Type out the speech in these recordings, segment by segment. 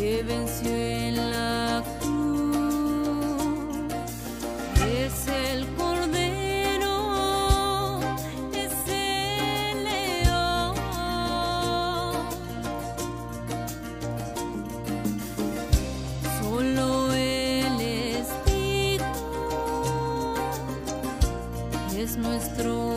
que venció en la cruz. Es el Cordero, es el León. Solo Él es digno, es nuestro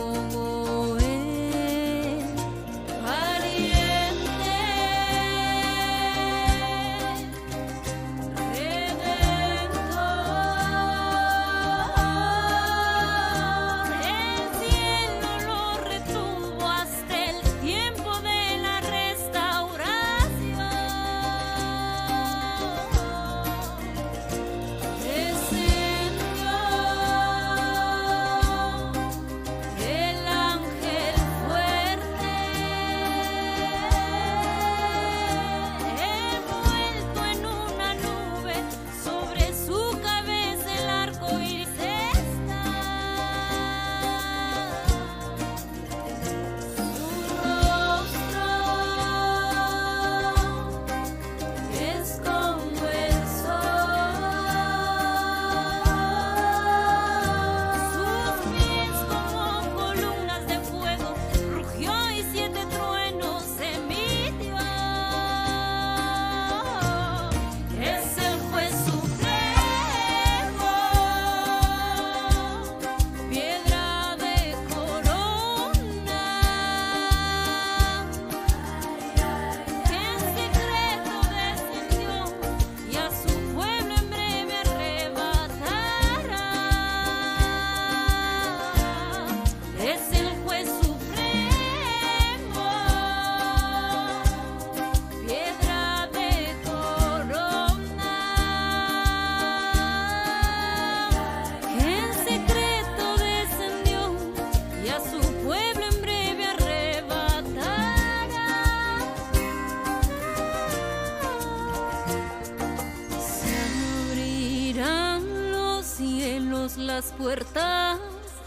las puertas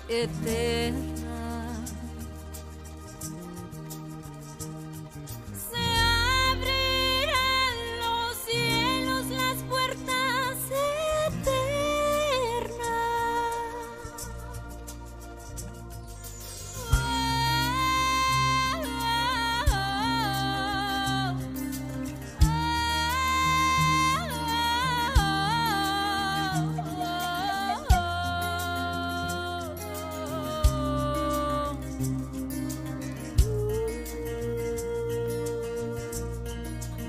eternas. Se abrirán los cielos, las puertas eternas.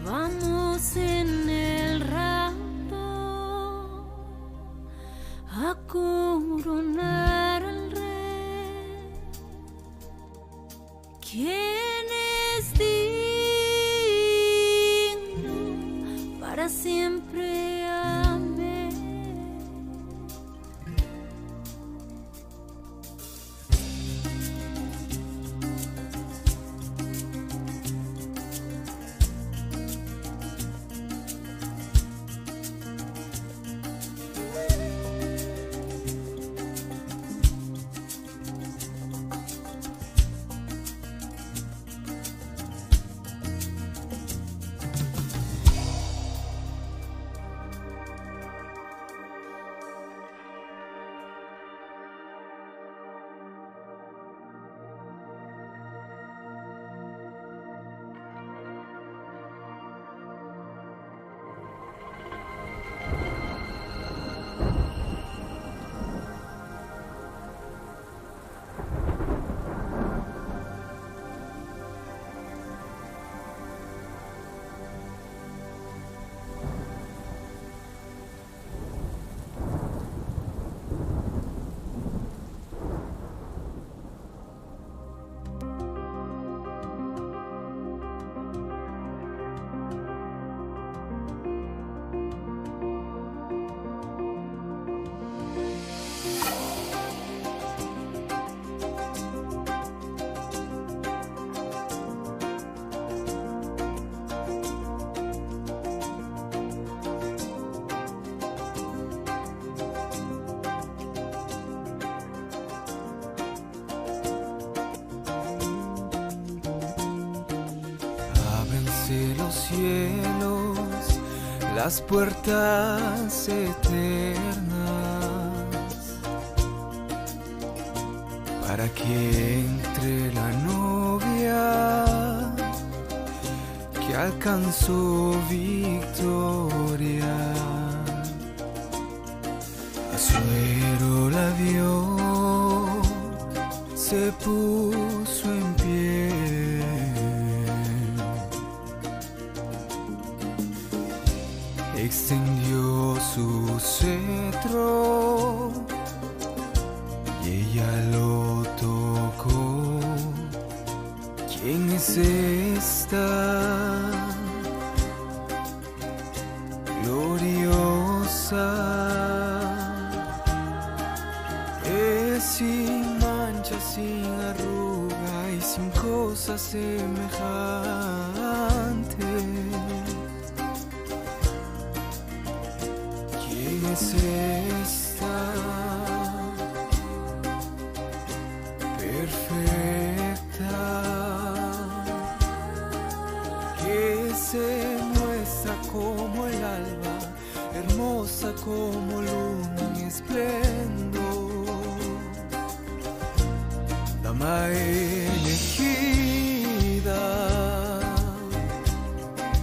Vamos en el rapto a coronar al Rey, quien es digno para siempre. Amén. Los cielos, las puertas eternas para que entre la novia que alcanzó victoria. A su héroe la vio, se puso en pie, extendió su cetro y ella lo tocó. ¿Quién es esta gloriosa? Es sin mancha, sin arruga y sin cosa semejante. ¿Quién es esta perfecta que se muestra como el alba, hermosa como luna en esplendor? Dama elegida,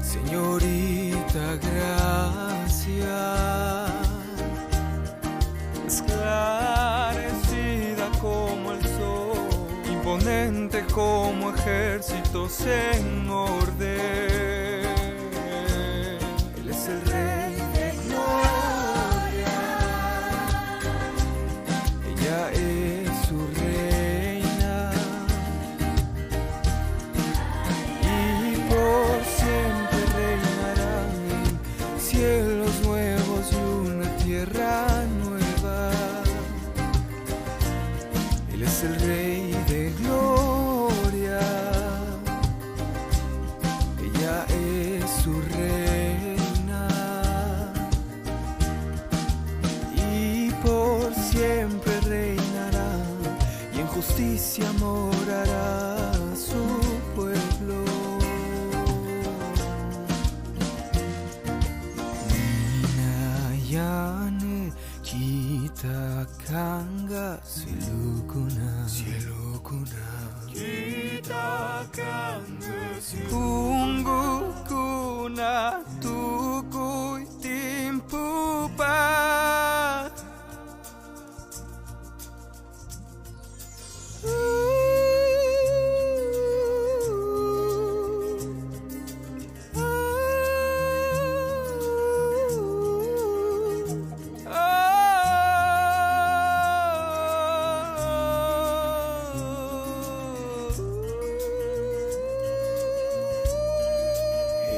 señorita gracia, esclarecida como el sol, imponente como ejércitos en orden. Él es el Rey de gloria, ella es su reina, y por siempre reinarán en cielos nuevos y una tierra nueva. Él es el Rey de gloria, ella es su reina, y por siempre reinará, y en justicia morará su pueblo. Nina yane kita kanga silukuna kita kanga kungu kuna tukuy timpu pa.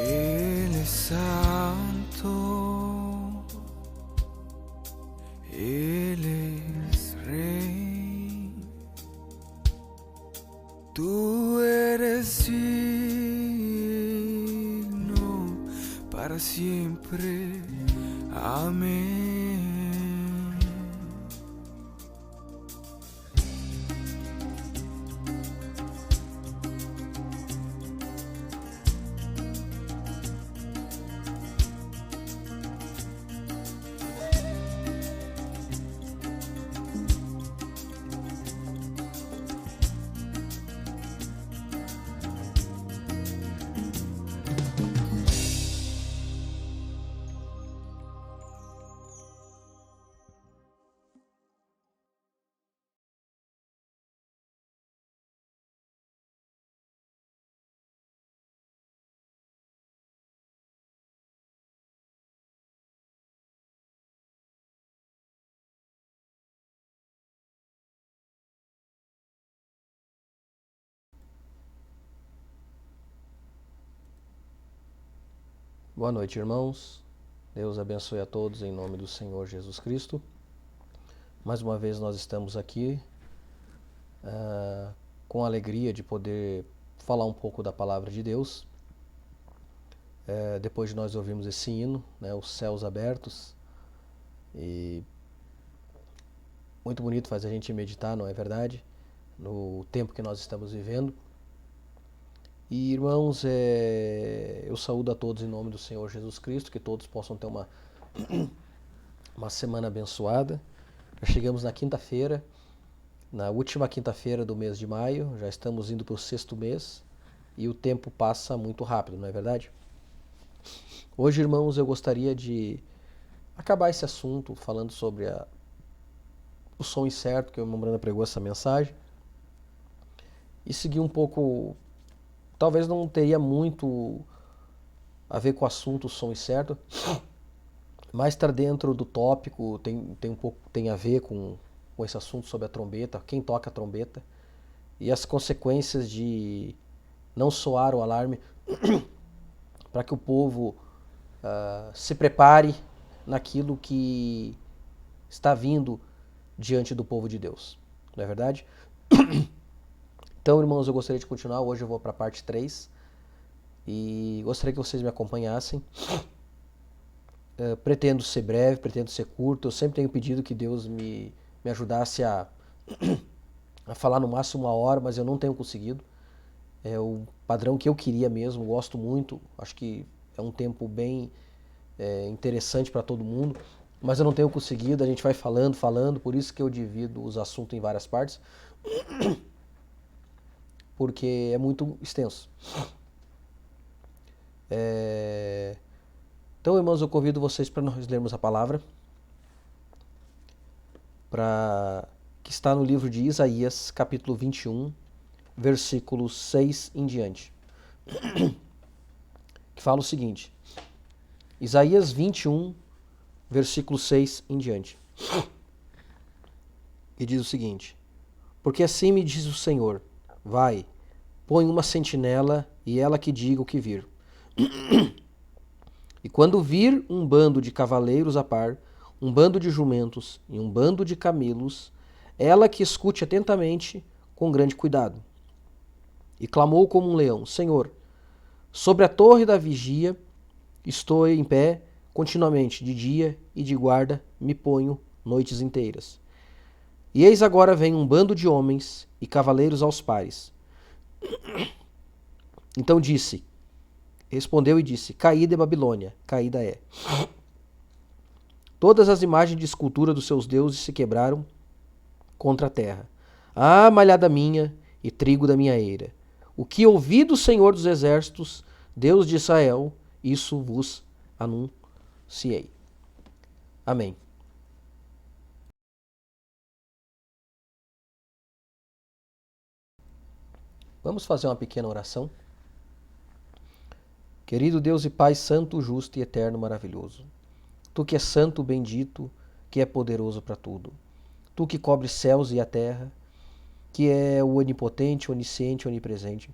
Él es santo, Él es Rey, tú eres digno para siempre. Amén. Boa noite, irmãos. Deus abençoe a todos em nome do Senhor Jesus Cristo. Mais uma vez nós estamos aqui com a alegria de poder falar um pouco da Palavra de Deus. Depois de nós ouvirmos esse hino, né, Os Céus Abertos, e muito bonito faz a gente meditar, não é verdade? No tempo que nós estamos vivendo. E irmãos, eu saúdo a todos em nome do Senhor Jesus Cristo, que todos possam ter uma semana abençoada. Já chegamos na quinta-feira, na última quinta-feira do mês de maio, já estamos indo para o 6º mês e o tempo passa muito rápido, não é verdade? Hoje, irmãos, eu gostaria de acabar esse assunto falando sobre o som incerto, que o irmão Branda pregou essa mensagem, e seguir um pouco. Talvez não teria muito a ver com o assunto som incerto, mas estar dentro do tópico, tem a ver com esse assunto sobre a trombeta, quem toca a trombeta, e as consequências de não soar o alarme para que o povo se prepare naquilo que está vindo diante do povo de Deus. Não é verdade? Então, irmãos, eu gostaria de continuar. Hoje eu vou para a parte 3 e gostaria que vocês me acompanhassem. Pretendo ser breve, pretendo ser curto. Eu sempre tenho pedido que Deus me ajudasse a falar no máximo 1 hora, mas eu não tenho conseguido. É o padrão que eu queria mesmo, gosto muito. Acho que é um tempo bem interessante para todo mundo, mas eu não tenho conseguido. A gente vai falando, por isso que eu divido os assuntos em várias partes, porque é muito extenso. Então, irmãos, eu convido vocês para nós lermos a palavra, que está no livro de Isaías, capítulo 21, versículos 6 em diante, que fala o seguinte: Isaías 21, versículo 6 em diante, e diz o seguinte: porque assim me diz o Senhor, vai, põe uma sentinela e ela que diga o que vir. E quando vir um bando de cavaleiros a par, um bando de jumentos e um bando de camelos, ela que escute atentamente com grande cuidado. E clamou como um leão: Senhor, sobre a torre da vigia estou em pé continuamente, de dia e de guarda me ponho noites inteiras. E eis agora vem um bando de homens e cavaleiros aos pares. Então respondeu e disse: caída é Babilônia, caída é. Todas as imagens de escultura dos seus deuses se quebraram contra a terra. Ah, malhada minha e trigo da minha eira! O que ouvi do Senhor dos Exércitos, Deus de Israel, isso vos anunciei. Amém. Vamos fazer uma pequena oração? Querido Deus e Pai santo, justo e eterno, maravilhoso, Tu que és santo, bendito, que é poderoso para tudo, Tu que cobres céus e a terra, que é o onipotente, onisciente, onipresente,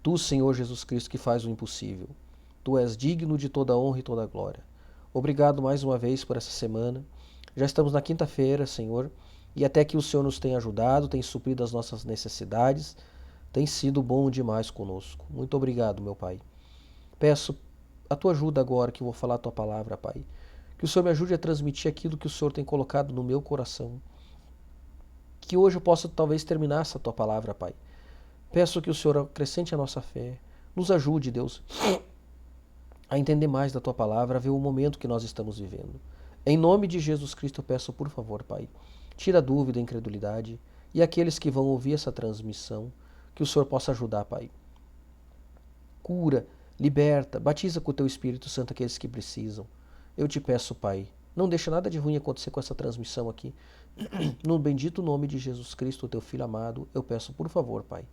Tu, Senhor Jesus Cristo, que faz o impossível, Tu és digno de toda honra e toda glória. Obrigado mais uma vez por essa semana. Já estamos na quinta-feira, Senhor, e até que o Senhor nos tenha ajudado, tem suprido as nossas necessidades, tem sido bom demais conosco. Muito obrigado, meu Pai. Peço a Tua ajuda agora que eu vou falar a Tua palavra, Pai. Que o Senhor me ajude a transmitir aquilo que o Senhor tem colocado no meu coração. Que hoje eu possa talvez terminar essa Tua palavra, Pai. Peço que o Senhor acrescente a nossa fé. Nos ajude, Deus, a entender mais da Tua palavra, a ver o momento que nós estamos vivendo. Em nome de Jesus Cristo eu peço, por favor, Pai, tira a dúvida, a incredulidade, e aqueles que vão ouvir essa transmissão, que o Senhor possa ajudar, Pai. Cura, liberta, batiza com o Teu Espírito Santo aqueles que precisam. Eu te peço, Pai, não deixa nada de ruim acontecer com essa transmissão aqui. No bendito nome de Jesus Cristo, Teu Filho amado, eu peço, por favor, Pai.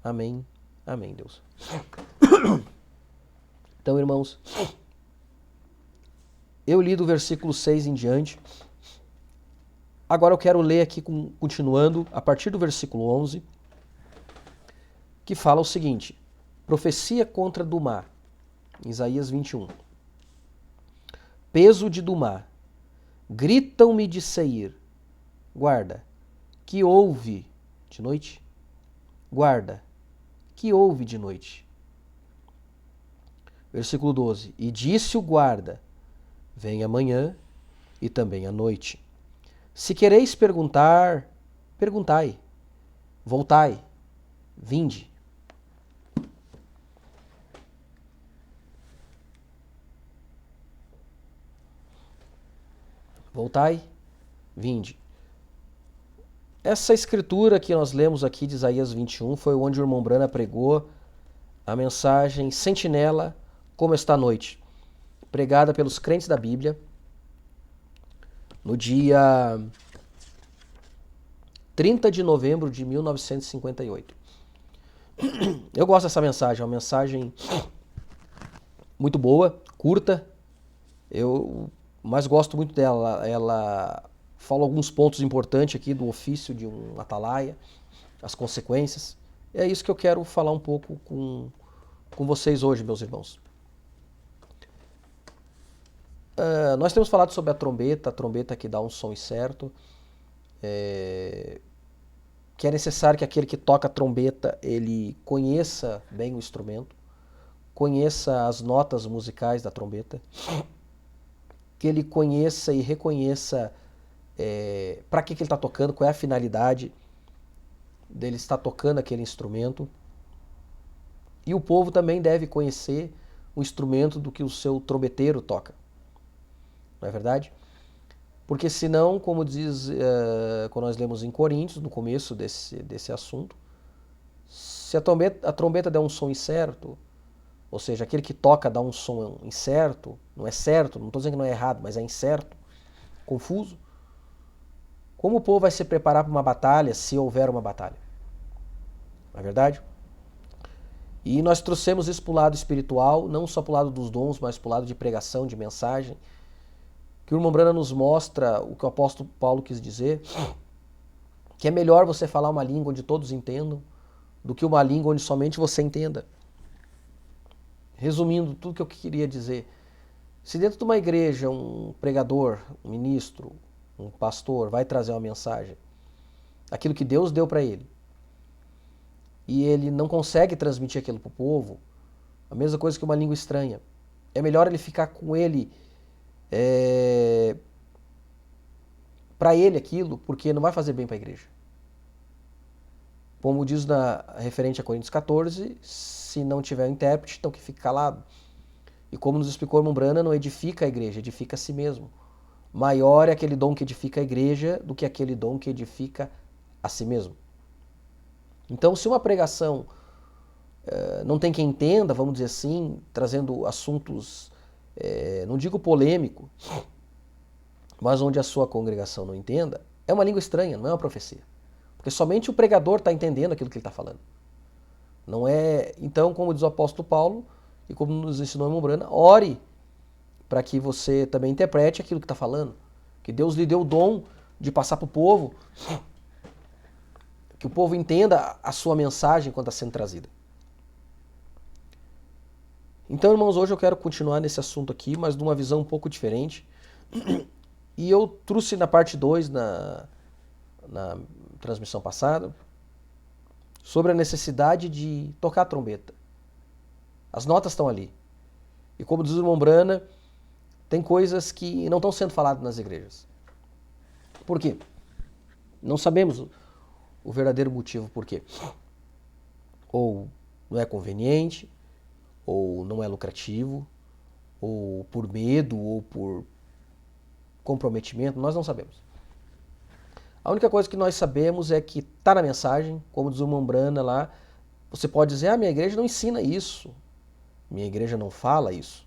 Amém. Amém, Deus. Então, irmãos, eu li do versículo 6 em diante. Agora eu quero ler aqui, continuando, a partir do versículo 11, que fala o seguinte: profecia contra Dumá, Isaías 21. Peso de Dumá, gritam-me de Seir, guarda, que houve de noite? Guarda, que houve de noite? Versículo 12, e disse o guarda, vem amanhã e também à noite. Se quereis perguntar, perguntai, voltai, vinde. Voltai, vinde. Essa escritura que nós lemos aqui de Isaías 21 foi onde o irmão Brana pregou a mensagem Sentinela, como está a noite, pregada pelos crentes da Bíblia no dia 30 de novembro de 1958. Eu gosto dessa mensagem, é uma mensagem muito boa, curta, mas gosto muito dela. Ela fala alguns pontos importantes aqui do ofício de um atalaia, as consequências. É isso que eu quero falar um pouco com vocês hoje, meus irmãos. Nós temos falado sobre a trombeta que dá um som incerto, que é necessário que aquele que toca a trombeta ele conheça bem o instrumento, conheça as notas musicais da trombeta, que ele conheça e reconheça para que ele está tocando, qual é a finalidade dele estar tocando aquele instrumento. E o povo também deve conhecer o instrumento do que o seu trombeteiro toca. Não é verdade? Porque senão, como diz, quando nós lemos em Coríntios, no começo desse assunto, se a trombeta der um som incerto, ou seja, aquele que toca dá um som incerto, não é certo, não estou dizendo que não é errado, mas é incerto, confuso, como o povo vai se preparar para uma batalha se houver uma batalha? Não é verdade? E nós trouxemos isso para o lado espiritual, não só para o lado dos dons, mas para o lado de pregação, de mensagem, que o irmão Brana nos mostra o que o apóstolo Paulo quis dizer, que é melhor você falar uma língua onde todos entendam, do que uma língua onde somente você entenda. Resumindo tudo que eu queria dizer, se dentro de uma igreja um pregador, um ministro, um pastor vai trazer uma mensagem, aquilo que Deus deu para ele, e ele não consegue transmitir aquilo para o povo, a mesma coisa que uma língua estranha, é melhor ele ficar com ele, para ele aquilo, porque não vai fazer bem para a igreja. Como diz referente a Coríntios 14, se não tiver um intérprete, então que fique calado. E como nos explicou o irmão Brana, não edifica a igreja, edifica a si mesmo. Maior é aquele dom que edifica a igreja do que aquele dom que edifica a si mesmo. Então, se uma pregação não tem quem entenda, vamos dizer assim, trazendo assuntos, não digo polêmico, mas onde a sua congregação não entenda, é uma língua estranha, não é uma profecia. Porque somente o pregador está entendendo aquilo que ele está falando. Não é. Então, como diz o apóstolo Paulo, e como nos ensinou o irmão Brana, ore para que você também interprete aquilo que está falando. Que Deus lhe deu o dom de passar para o povo, que o povo entenda a sua mensagem quando está sendo trazida. Então, irmãos, hoje eu quero continuar nesse assunto aqui, mas de uma visão um pouco diferente. E eu trouxe na parte 2, na transmissão passada, sobre a necessidade de tocar a trombeta. As notas estão ali. E como diz o irmão Brana, tem coisas que não estão sendo faladas nas igrejas. Por quê? Não sabemos o verdadeiro motivo por quê. Ou não é conveniente, ou não é lucrativo, ou por medo, ou por comprometimento, nós não sabemos. A única coisa que nós sabemos é que está na mensagem, como diz o irmão Brana lá, você pode dizer, minha igreja não ensina isso, minha igreja não fala isso.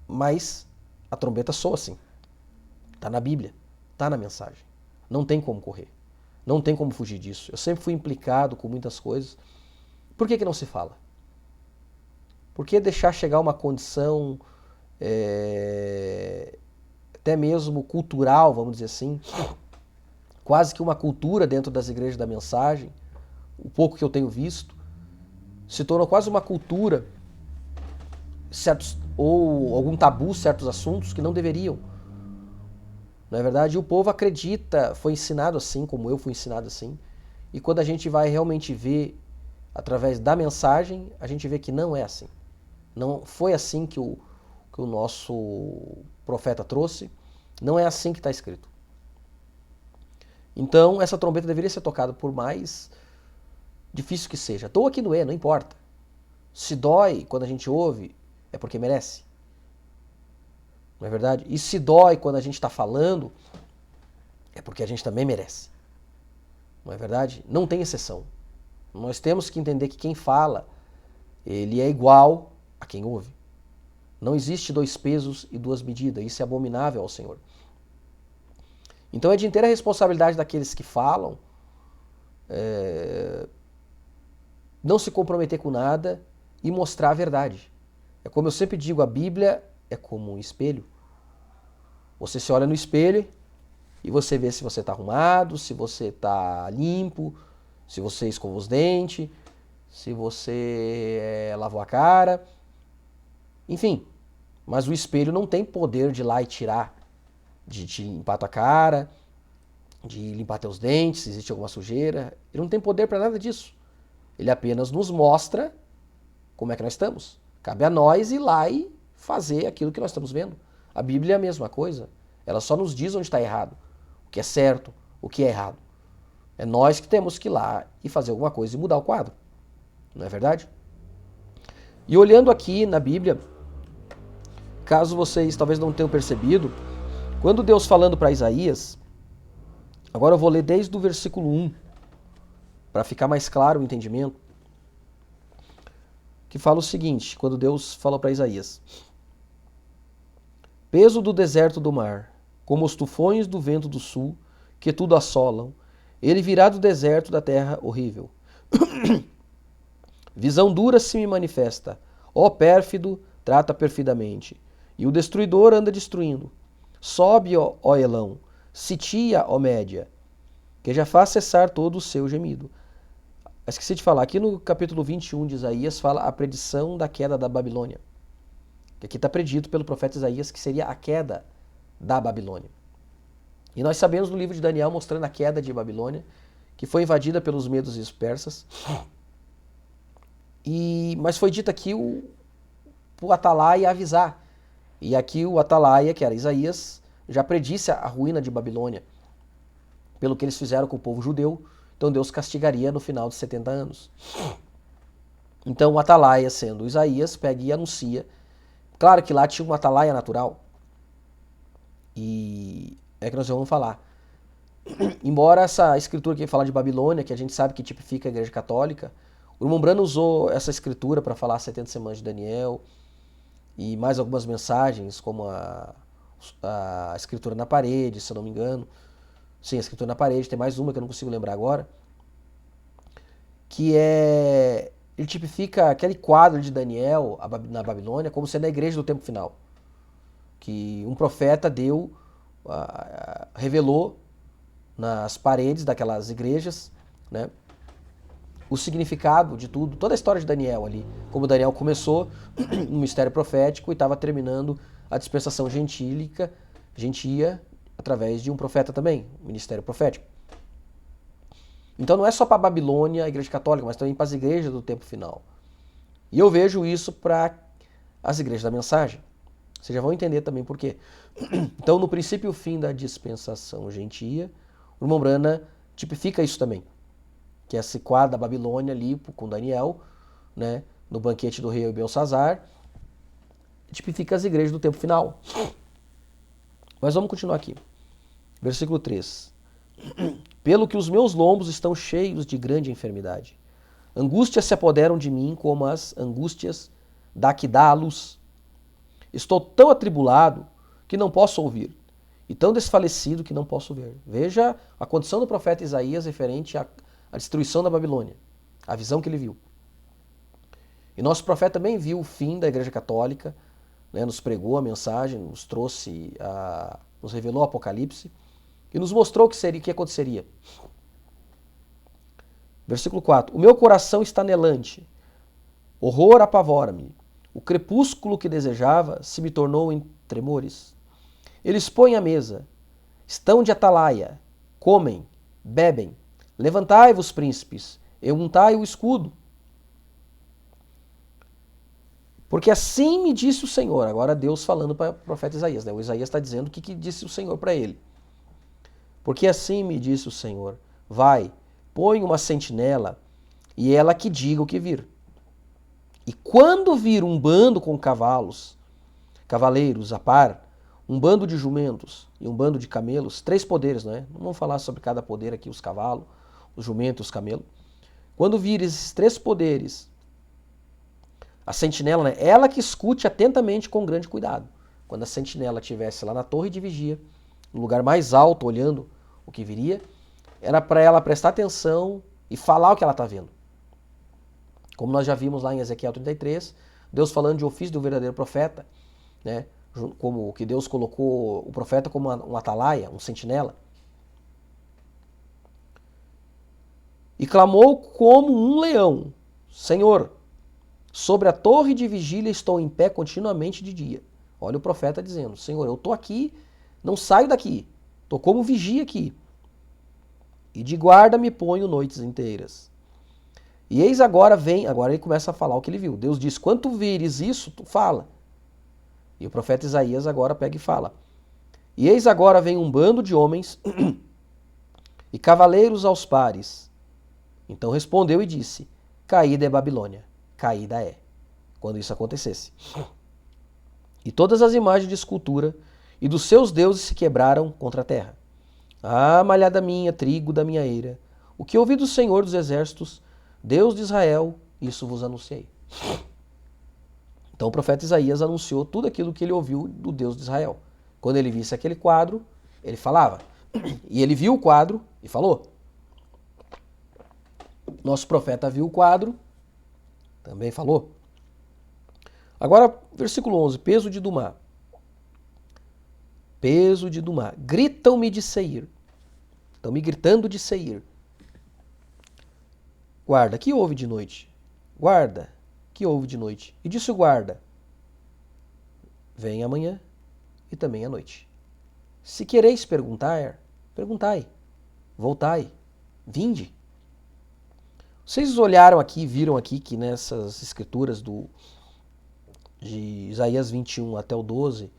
Mas a trombeta soa assim. Está na Bíblia, está na mensagem. Não tem como correr, não tem como fugir disso. Eu sempre fui implicado com muitas coisas. Por que não se fala? Por que deixar chegar uma condição até mesmo cultural, vamos dizer assim, quase que uma cultura dentro das igrejas da mensagem, o pouco que eu tenho visto, se tornou quase uma cultura, ou algum tabu, certos assuntos que não deveriam. Na verdade, o povo acredita, foi ensinado assim, como eu fui ensinado assim, e quando a gente vai realmente ver, através da mensagem, a gente vê que não é assim. Não foi assim que o nosso profeta trouxe, não é assim que está escrito. Então, essa trombeta deveria ser tocada por mais difícil que seja. Doa que doer, não importa. Se dói quando a gente ouve, é porque merece. Não é verdade? E se dói quando a gente está falando, é porque a gente também merece. Não é verdade? Não tem exceção. Nós temos que entender que quem fala, ele é igual a quem ouve. Não existe dois pesos e duas medidas. Isso é abominável ao Senhor. Então é de inteira responsabilidade daqueles que falam não se comprometer com nada e mostrar a verdade. É como eu sempre digo, a Bíblia é como um espelho. Você se olha no espelho e você vê se você está arrumado, se você está limpo, se você escovou os dentes, se você lavou a cara, enfim. Mas o espelho não tem poder de ir lá e tirar, de te limpar tua cara, de limpar teus dentes, se existe alguma sujeira. Ele não tem poder para nada disso. Ele apenas nos mostra como é que nós estamos. Cabe a nós ir lá e fazer aquilo que nós estamos vendo. A Bíblia é a mesma coisa. Ela só nos diz onde está errado, o que é certo, o que é errado. É nós que temos que ir lá e fazer alguma coisa e mudar o quadro. Não é verdade? E olhando aqui na Bíblia, caso vocês talvez não tenham percebido, quando Deus falando para Isaías, agora eu vou ler desde o versículo 1, para ficar mais claro o entendimento, que fala o seguinte, quando Deus falou para Isaías: peso do deserto do mar, como os tufões do vento do sul, que tudo assolam, ele virá do deserto da terra horrível. Visão dura se me manifesta, ó pérfido, trata perfidamente, e o destruidor anda destruindo. Sobe, ó Elão, sitia, ó Média, que já faz cessar todo o seu gemido. Esqueci de falar, aqui no capítulo 21 de Isaías fala a predição da queda da Babilônia. Que aqui está predito pelo profeta Isaías que seria a queda da Babilônia. E nós sabemos no livro de Daniel mostrando a queda de Babilônia, que foi invadida pelos medos e os persas. Mas foi dito aqui o Atalaia avisar. E aqui o Atalaia, que era Isaías, já predisse a ruína de Babilônia, pelo que eles fizeram com o povo judeu. Então Deus castigaria no final de 70 anos. Então o Atalaia, sendo Isaías, pega e anuncia. Claro que lá tinha um Atalaia natural. E é que nós vamos falar. Embora essa escritura que fala de Babilônia, que a gente sabe que tipifica a Igreja Católica, o irmão Brano usou essa escritura para falar 70 semanas de Daniel e mais algumas mensagens, como a escritura na parede, se eu não me engano. Sim, a escritura na parede, tem mais uma que eu não consigo lembrar agora. Que é... Ele tipifica aquele quadro de Daniel na Babilônia como sendo a igreja do tempo final. Que um profeta revelou nas paredes daquelas igrejas, né, o significado de tudo, toda a história de Daniel ali. Como Daniel começou no mistério profético e estava terminando a dispensação gentia através de um profeta também, o ministério profético. Então não é só para a Babilônia, a Igreja Católica, mas também para as igrejas do tempo final. E eu vejo isso para as igrejas da mensagem. Vocês já vão entender também por quê. Então, no princípio e o fim da dispensação gentia, o irmão Brana tipifica isso também. Que é esse quadro da Babilônia ali com Daniel, né, no banquete do rei Belsazar, tipifica as igrejas do tempo final. Mas vamos continuar aqui. Versículo 3. Pelo que os meus lombos estão cheios de grande enfermidade. Angústias se apoderam de mim como as angústias da que dá a luz. Estou tão atribulado que não posso ouvir, e tão desfalecido que não posso ver. Veja a condição do profeta Isaías referente à destruição da Babilônia, a visão que ele viu. E nosso profeta também viu o fim da Igreja Católica, né, nos pregou a mensagem, nos revelou o Apocalipse e nos mostrou o que aconteceria. Versículo 4. O meu coração está anelante, horror apavora-me. O crepúsculo que desejava se me tornou em tremores. Eles põem a mesa, estão de atalaia, comem, bebem. Levantai-vos, príncipes, e untai o escudo. Porque assim me disse o Senhor. Agora Deus falando para o profeta Isaías, né? O Isaías está dizendo o que disse o Senhor para ele. Porque assim me disse o Senhor, vai, põe uma sentinela, e ela que diga o que vir. E quando vir um bando com cavaleiros a par, um bando de jumentos e um bando de camelos, 3 poderes, não é? Não vamos falar sobre cada poder aqui, os cavalos, os jumentos, os camelos. Quando vires esses 3 poderes, a sentinela, né? Ela que escute atentamente com grande cuidado. Quando a sentinela estivesse lá na torre de vigia, no lugar mais alto, olhando o que viria, era para ela prestar atenção e falar o que ela está vendo. Como nós já vimos lá em Ezequiel 33, Deus falando de ofício do verdadeiro profeta, né? Como que Deus colocou o profeta como um atalaia, um sentinela. E clamou como um leão: Senhor, sobre a torre de vigília estou em pé continuamente de dia. Olha o profeta dizendo: Senhor, eu estou aqui, não saio daqui, estou como vigia aqui. E de guarda me ponho noites inteiras. E eis agora ele começa a falar o que ele viu. Deus diz: quando tu vires isso, tu fala. E o profeta Isaías agora pega e fala: e eis agora vem um bando de homens e cavaleiros aos pares. Então respondeu e disse: caída é Babilônia, caída é. Quando isso acontecesse. E todas as imagens de escultura e dos seus deuses se quebraram contra a terra. Ah, malhada minha, trigo da minha eira, o que ouvi do Senhor dos Exércitos, Deus de Israel, isso vos anunciei. Então o profeta Isaías anunciou tudo aquilo que ele ouviu do Deus de Israel. Quando ele visse aquele quadro, ele falava. E ele viu o quadro e falou. Nosso profeta viu o quadro, também falou. Agora, versículo 11, peso de Dumá. Peso de Dumá. Gritam-me de Seir. Estão me gritando de Seir. Guarda, que houve de noite? Guarda, que houve de noite? E disse o guarda: vem amanhã e também à noite. Se quereis perguntar, perguntai. Voltai, vinde. Vocês olharam aqui, viram aqui que nessas escrituras de Isaías 21 até o 12,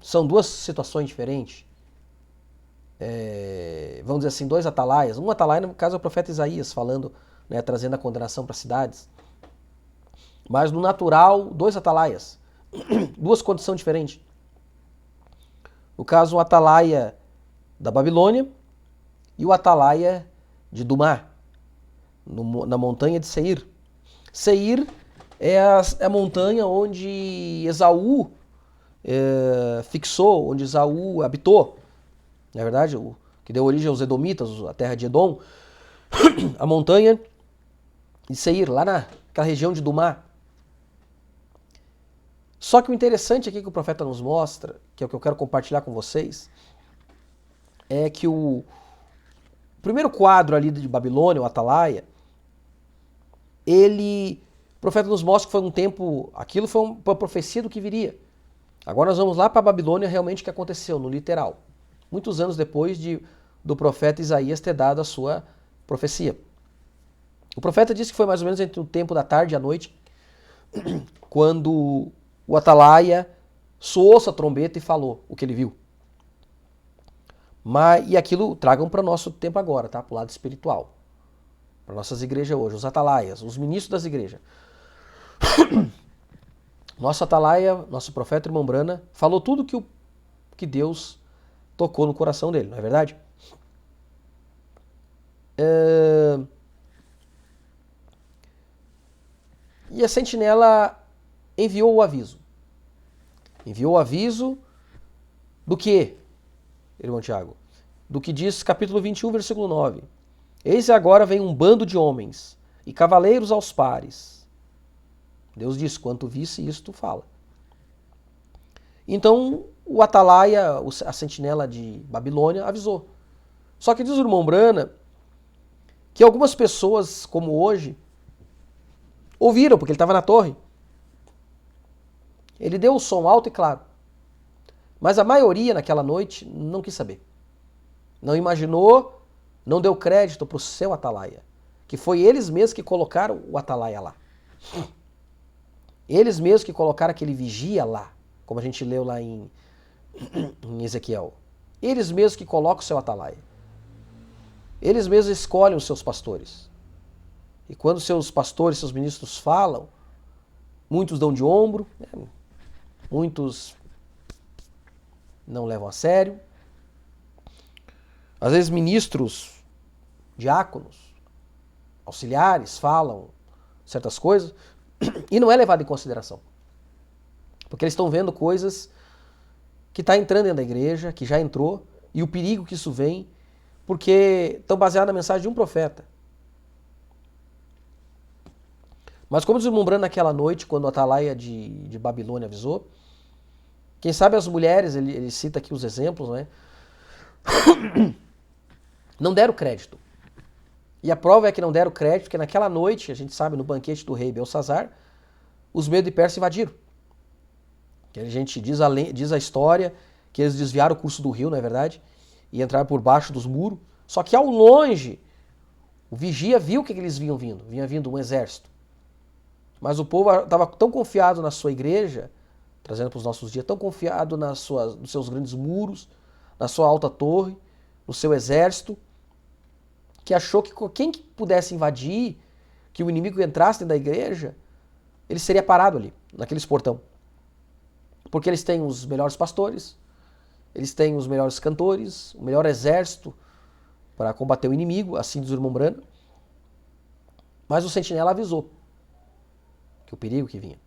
são 2 situações diferentes. Vamos dizer assim, 2 atalaias. Um atalaia, no caso, é o profeta Isaías falando, né, trazendo a condenação para as cidades. Mas no natural, 2 atalaias. 2 condições diferentes. No caso, o atalaia da Babilônia e o atalaia de Dumá, na montanha de Seir. Seir é a montanha onde Esaú fixou, onde Esaú habitou. Na verdade, o que deu origem aos Edomitas, a terra de Edom. A montanha de Seir, lá naquela região de Dumá. Só que o interessante aqui que o profeta nos mostra, que é o que eu quero compartilhar com vocês, é que o primeiro quadro ali de Babilônia, o Atalaia, o profeta nos mostra que foi um tempo, aquilo foi uma profecia do que viria. Agora nós vamos lá para a Babilônia, realmente o que aconteceu, no literal. Muitos anos depois do profeta Isaías ter dado a sua profecia. O profeta disse que foi mais ou menos entre o tempo da tarde e a noite, quando o Atalaia soou a trombeta e falou o que ele viu. E aquilo tragam para o nosso tempo agora, tá? Para o lado espiritual. Para nossas igrejas hoje, os atalaias, os ministros das igrejas. Nosso atalaia, nosso profeta irmão Brana, falou tudo que Deus tocou no coração dele, não é verdade? E a sentinela enviou o aviso. Enviou o aviso do que, irmão Tiago? Do que diz capítulo 21, versículo 9. Eis agora vem um bando de homens e cavaleiros aos pares. Deus diz: quanto visse isso, tu fala. Então o atalaia, a sentinela de Babilônia, avisou. Só que diz o irmão Brana que algumas pessoas, como hoje, ouviram, porque ele estava na torre. Ele deu o som alto e claro. Mas a maioria naquela noite não quis saber. Não imaginou, não deu crédito para o seu atalaia. Que foi eles mesmos que colocaram o atalaia lá. Eles mesmos que colocaram aquele vigia lá, como a gente leu lá em Ezequiel. Eles mesmos que colocam o seu atalaia. Eles mesmos escolhem os seus pastores. E quando seus pastores, seus ministros falam, muitos dão de ombro, né? Muitos não levam a sério. Às vezes ministros, diáconos, auxiliares falam certas coisas e não é levado em consideração. Porque eles estão vendo coisas que está entrando dentro da igreja, que já entrou, e o perigo que isso vem, porque estão baseados na mensagem de um profeta. Mas como deslumbrando naquela noite, quando a atalaia de Babilônia avisou, quem sabe as mulheres, ele cita aqui os exemplos, né? Não deram crédito. E a prova é que não deram crédito, porque naquela noite, a gente sabe, no banquete do rei Belsazar, os Medo e Persa invadiram. Que a gente diz a história que eles desviaram o curso do rio, não é verdade? E entraram por baixo dos muros. Só que ao longe, o vigia viu o que eles vinham vindo. Vinha vindo um exército. Mas o povo estava tão confiado na sua igreja, trazendo para os nossos dias, tão confiado nos seus grandes muros, na sua alta torre, no seu exército, que achou que quem que pudesse invadir, que o inimigo entrasse dentro da igreja, ele seria parado ali, naqueles portão. Porque eles têm os melhores pastores, eles têm os melhores cantores, o melhor exército para combater o inimigo, assim diz o irmão Brano. Mas o sentinela avisou que o perigo que vinha.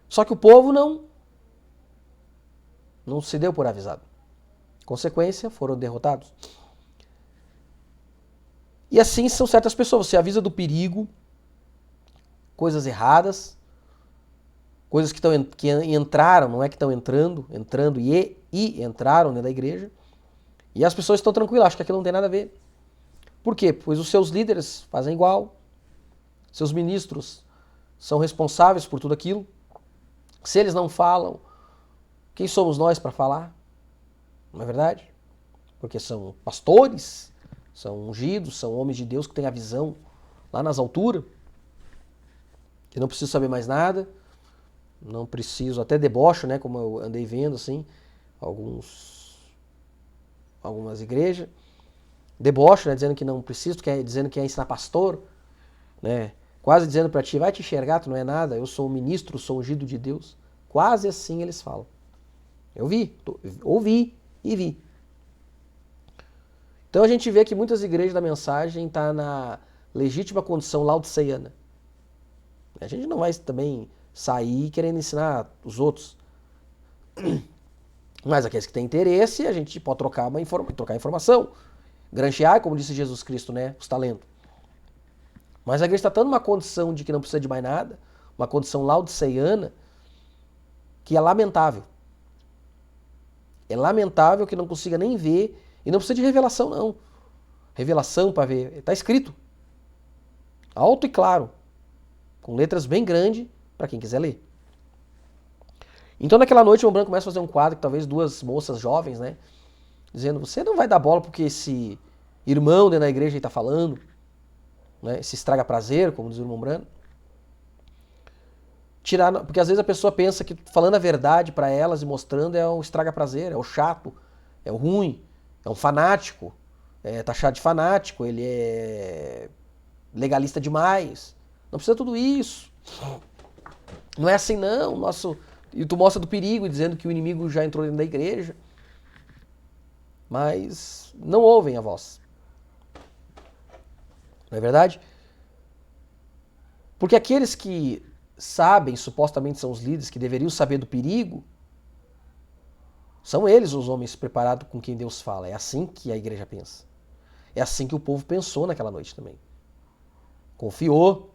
Só que o povo não se deu por avisado. Consequência, foram derrotados. E assim são certas pessoas. Você avisa do perigo, coisas erradas, coisas que entraram, não é que estão entrando e entraram dentro da igreja. E as pessoas estão tranquilas, acham que aquilo não tem nada a ver. Por quê? Pois os seus líderes fazem igual, seus ministros são responsáveis por tudo aquilo. Se eles não falam, quem somos nós para falar? Não é verdade? Porque são pastores, são ungidos, são homens de Deus que têm a visão lá nas alturas, que não preciso saber mais nada, não preciso, até debocho, né, como eu andei vendo, assim, algumas igrejas, debocho, né, dizendo que não preciso, dizendo que é ensinar pastor, né, quase dizendo para ti, vai te enxergar, tu não é nada, eu sou um ministro, sou ungido de Deus. Quase assim eles falam. Eu ouvi e vi. Então a gente vê que muitas igrejas da mensagem estão na legítima condição laodiceiana. A gente não vai também sair querendo ensinar os outros. Mas aqueles que têm interesse, a gente pode trocar informação. Granjear, como disse Jesus Cristo, né? Os talentos. Mas a igreja está tão numa condição de que não precisa de mais nada, uma condição laodiceiana, que é lamentável. É lamentável que não consiga nem ver, e não precisa de revelação, não. Revelação para ver, está escrito. Alto e claro, com letras bem grandes, para quem quiser ler. Então naquela noite o Branco começa a fazer um quadro, que talvez duas moças jovens, né? Dizendo, você não vai dar bola porque esse irmão dentro da igreja está falando, né? Esse estraga prazer, como diz o irmão Brano. Porque às vezes a pessoa pensa que falando a verdade para elas e mostrando é um estraga prazer, é o chato, é o ruim, é um fanático, é taxado de fanático, ele é legalista demais. Não precisa tudo isso. Não é assim não. E tu mostra do perigo, dizendo que o inimigo já entrou dentro da igreja. Mas não ouvem a voz. Não é verdade? Porque aqueles que sabem, supostamente são os líderes, que deveriam saber do perigo, são eles os homens preparados com quem Deus fala. É assim que a igreja pensa. É assim que o povo pensou naquela noite também. Confiou.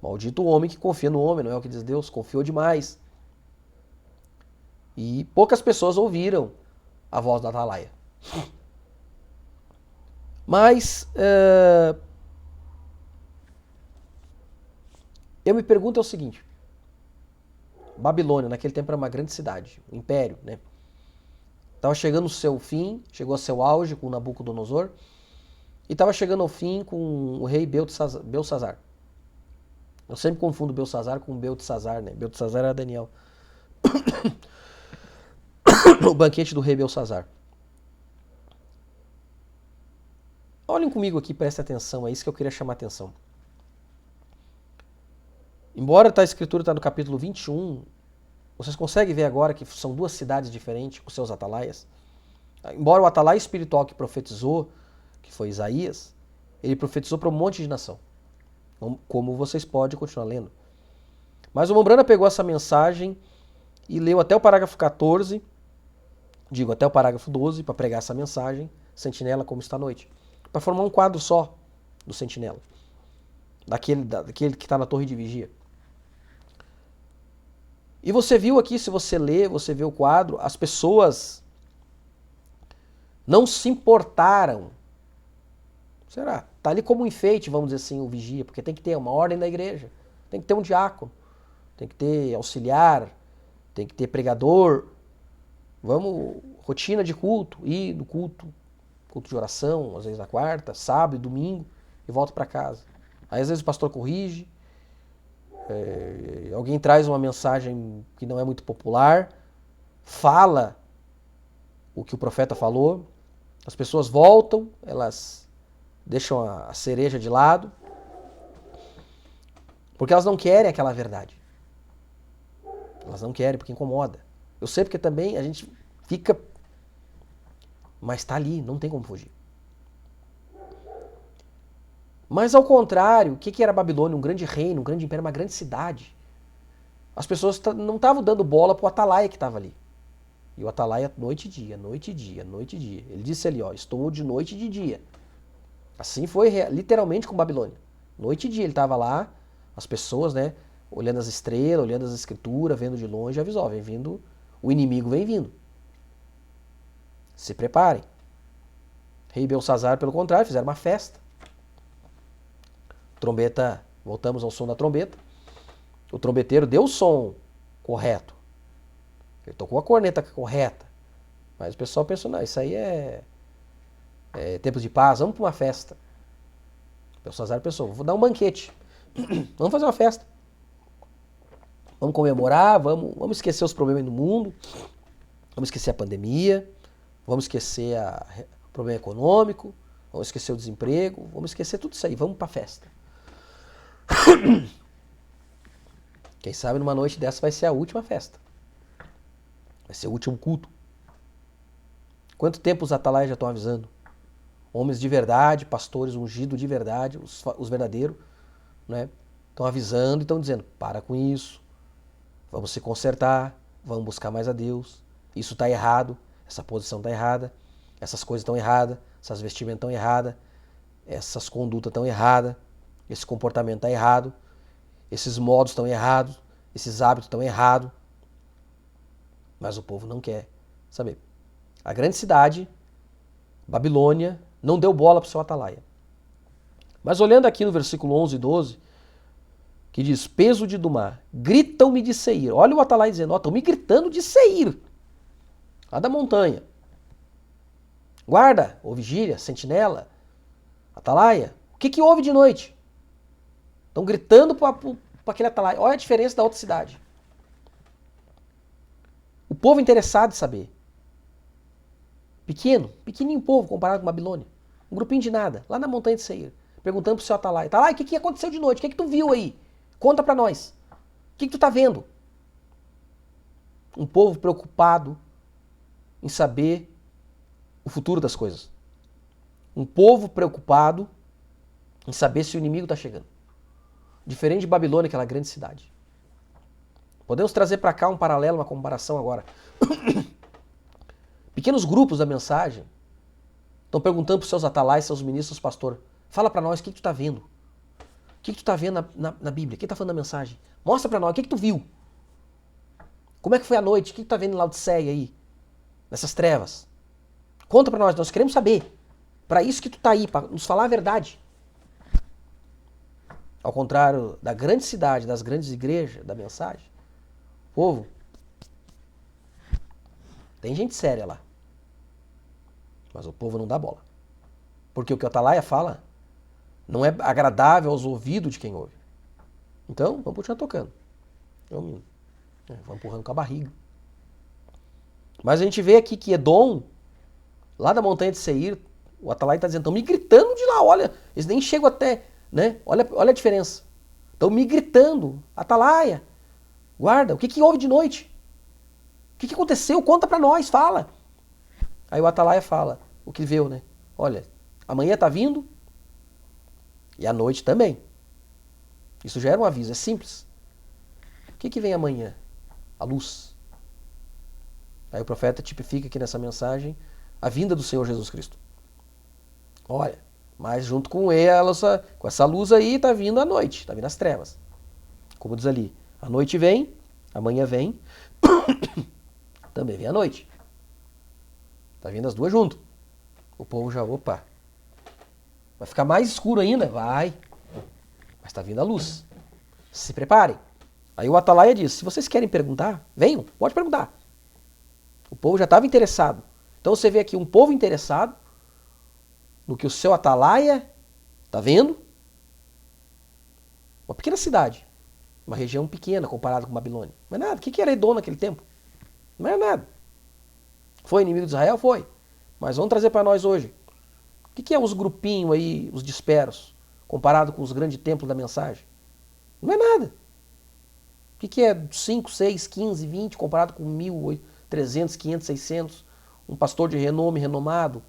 Maldito o homem que confia no homem, não é o que diz Deus. Confiou demais. E poucas pessoas ouviram a voz da atalaia. Mas eu me pergunto o seguinte. Babilônia, naquele tempo era uma grande cidade, um império, né? Estava chegando ao seu fim, chegou ao seu auge com Nabucodonosor, e estava chegando ao fim com o rei Belsazar. Eu sempre confundo Belsazar com Beltesazar, né? Beltesazar era Daniel. O banquete do rei Belsazar. Olhem comigo aqui, prestem atenção, é isso que eu queria chamar a atenção. Embora a escritura está no capítulo 21, Vocês conseguem ver agora que são duas cidades diferentes com seus atalaias? Embora o atalaia espiritual que profetizou, que foi Isaías, ele profetizou para um monte de nação. Como vocês podem continuar lendo. Mas o Mombrana pegou essa mensagem e leu até o parágrafo 14, até o parágrafo 12, para pregar essa mensagem, Sentinela como está à noite. Para formar um quadro só do Sentinela. Daquele que está na torre de vigia. E você viu aqui, se você ler, você vê o quadro, as pessoas não se importaram. Será? Está ali como um enfeite, vamos dizer assim, o vigia, porque tem que ter uma ordem da igreja, tem que ter um diácono, tem que ter auxiliar, tem que ter pregador. Rotina de culto, ir no culto de oração, às vezes na quarta, sábado e domingo, e volta para casa. Aí às vezes o pastor corrige, alguém traz uma mensagem que não é muito popular, fala o que o profeta falou, as pessoas voltam, elas deixam a cereja de lado, porque elas não querem aquela verdade. Elas não querem, porque incomoda. Eu sei porque também a gente fica... Mas está ali, não tem como fugir. Mas ao contrário, o que era Babilônia? Um grande reino, um grande império, uma grande cidade. As pessoas não estavam dando bola para o atalaia que estava ali. E o atalaia, noite e dia, noite e dia, noite e dia. Ele disse ali, estou de noite e de dia. Assim foi literalmente com Babilônia. Noite e dia ele estava lá, as pessoas, né, olhando as estrelas, olhando as escrituras, vendo de longe, avisou, vem vindo, o inimigo vem vindo. Se preparem. Rei Belsazar, pelo contrário, fizeram uma festa. Trombeta, voltamos ao som da trombeta. O trombeteiro deu o som correto. Ele tocou a corneta correta. Mas o pessoal pensou, não, isso aí é tempo de paz, vamos para uma festa. O Belsazar pensou, vou dar um banquete. Vamos fazer uma festa. Vamos comemorar, vamos esquecer os problemas do mundo, vamos esquecer a pandemia, vamos esquecer o problema econômico, vamos esquecer o desemprego, vamos esquecer tudo isso aí, vamos para a festa. Quem sabe numa noite dessa vai ser a última festa. Vai ser o último culto. Quanto tempo os atalaias já estão avisando? Homens de verdade, pastores ungidos de verdade, os verdadeiros, né? Estão avisando e estão dizendo, para com isso, vamos se consertar, vamos buscar mais a Deus, isso está errado, essa posição está errada, essas coisas estão erradas, essas vestimentas estão erradas, essas condutas estão erradas, esse comportamento está errado, esses modos estão errados, esses hábitos estão errados. Mas o povo não quer saber. A grande cidade, Babilônia, não deu bola para o seu atalaia. Mas olhando aqui no versículo 11 e 12, que diz, peso de Dumá, gritam-me de Seir. Olha o atalaia dizendo, estão me gritando de Seir, lá da montanha. Guarda, ou vigília, sentinela, atalaia, o que houve de noite? Estão gritando para aquele atalaia. Olha a diferença da outra cidade. O povo interessado em saber. Pequenininho povo comparado com Babilônia. Um grupinho de nada, lá na montanha de Seir. Perguntando pro seu atalaia. Atalaia, o que aconteceu de noite? O que tu viu aí? Conta pra nós. O que tu tá vendo? Um povo preocupado em saber o futuro das coisas. Um povo preocupado em saber se o inimigo está chegando. Diferente de Babilônia, aquela grande cidade. Podemos trazer para cá um paralelo, uma comparação agora. Pequenos grupos da mensagem estão perguntando para os seus atalais, seus ministros, pastor, fala para nós o que tu está vendo. O que tu está vendo na Bíblia? Quem está falando da mensagem? Mostra para nós, o que tu viu? Como é que foi a noite? O que tu está vendo em Laodiceia aí? Nessas trevas? Conta para nós queremos saber. Para isso que tu está aí, para nos falar a verdade. Ao contrário da grande cidade, das grandes igrejas, da mensagem, povo, tem gente séria lá. Mas o povo não dá bola. Porque o que o atalaia fala não é agradável aos ouvidos de quem ouve. Então, vamos continuar tocando. Vamos empurrando com a barriga. Mas a gente vê aqui que Edom, lá da montanha de Seir, o atalaia está dizendo, estão me gritando de lá, olha, eles nem chegam até, né? Olha a diferença. Estão me gritando, atalaia, guarda, o que houve de noite? que aconteceu? Conta pra nós, fala. Aí o atalaia fala o que viu, né? Olha, amanhã tá vindo e à noite também. Isso já era um aviso, é simples. O que vem amanhã? A luz. Aí o profeta tipifica aqui nessa mensagem a vinda do Senhor Jesus Cristo. Olha, mas junto com ela, com essa luz aí, tá vindo a noite, tá vindo as trevas. Como diz ali, a noite vem, amanhã vem, também vem a noite. Tá vindo as duas junto. O povo já, opa, vai ficar mais escuro ainda? Vai. Mas tá vindo a luz. Se preparem. Aí o atalaia diz, se vocês querem perguntar, venham, pode perguntar. O povo já estava interessado. Então você vê aqui um povo interessado no que o seu atalaia está vendo. Uma pequena cidade. Uma região pequena comparada com Babilônia. Não é nada. O que era Edom naquele tempo? Não era nada. Foi inimigo de Israel? Foi. Mas vamos trazer para nós hoje. O que é os grupinhos aí, os disperos, comparado com os grandes templos da mensagem? Não é nada. O que é 5, 6, 15, 20 comparado com 1.000, 300, 500, 600? Um pastor de renome, renomado,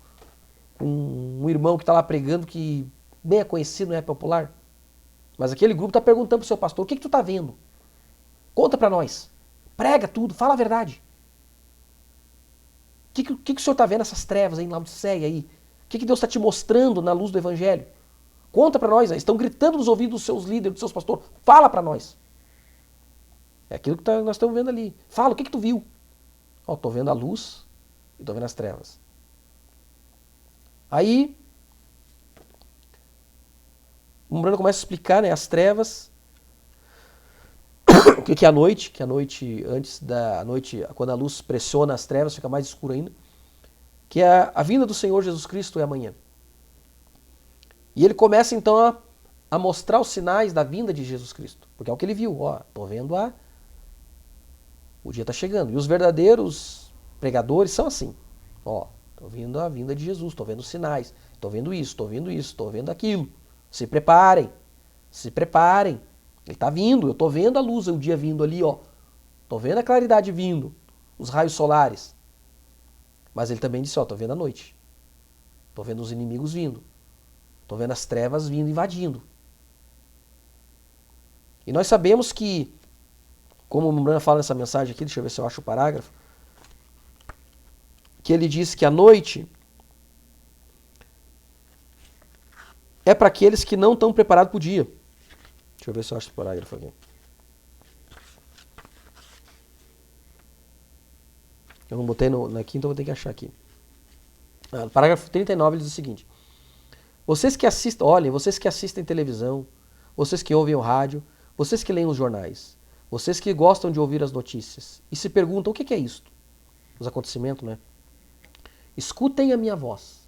um irmão que está lá pregando que nem é conhecido, não é popular. Mas aquele grupo está perguntando para o seu pastor, o que tu está vendo? Conta para nós. Prega tudo, fala a verdade. O que o senhor está vendo, essas trevas aí, Laodiceia aí? O que Deus está te mostrando na luz do evangelho? Conta para nós. Estão gritando nos ouvidos dos seus líderes, dos seus pastores. Fala para nós. É aquilo que nós estamos vendo ali. Fala, o que tu viu? Ó, tô vendo a luz e tô vendo as trevas. Aí, o Umbrano começa a explicar, né, as trevas. O que é a noite? Que a noite, antes da noite, quando a luz pressiona as trevas, fica mais escuro ainda. Que é a vinda do Senhor Jesus Cristo é amanhã. E ele começa então a mostrar os sinais da vinda de Jesus Cristo. Porque é o que ele viu. Ó, tô vendo o dia está chegando. E os verdadeiros pregadores são assim. Ó, tô vendo a vinda de Jesus, tô vendo os sinais, tô vendo isso, tô vendo isso, tô vendo aquilo. Se preparem. Se preparem. Ele está vindo, eu tô vendo a luz, o dia vindo ali, ó. Tô vendo a claridade vindo, os raios solares. Mas ele também disse, ó, tô vendo a noite. Tô vendo os inimigos vindo. Tô vendo as trevas vindo, invadindo. E nós sabemos que, como o Umbrano fala nessa mensagem aqui, deixa eu ver se eu acho o parágrafo, que ele diz que a noite é para aqueles que não estão preparados para o dia. Deixa eu ver se eu acho o parágrafo aqui. Eu não botei aqui, então vou ter que achar aqui. Parágrafo 39 ele diz o seguinte. Vocês que assistem, olhem, vocês que assistem televisão, vocês que ouvem o rádio, vocês que leem os jornais, vocês que gostam de ouvir as notícias e se perguntam o que é isto? Os acontecimentos, né? Escutem a minha voz.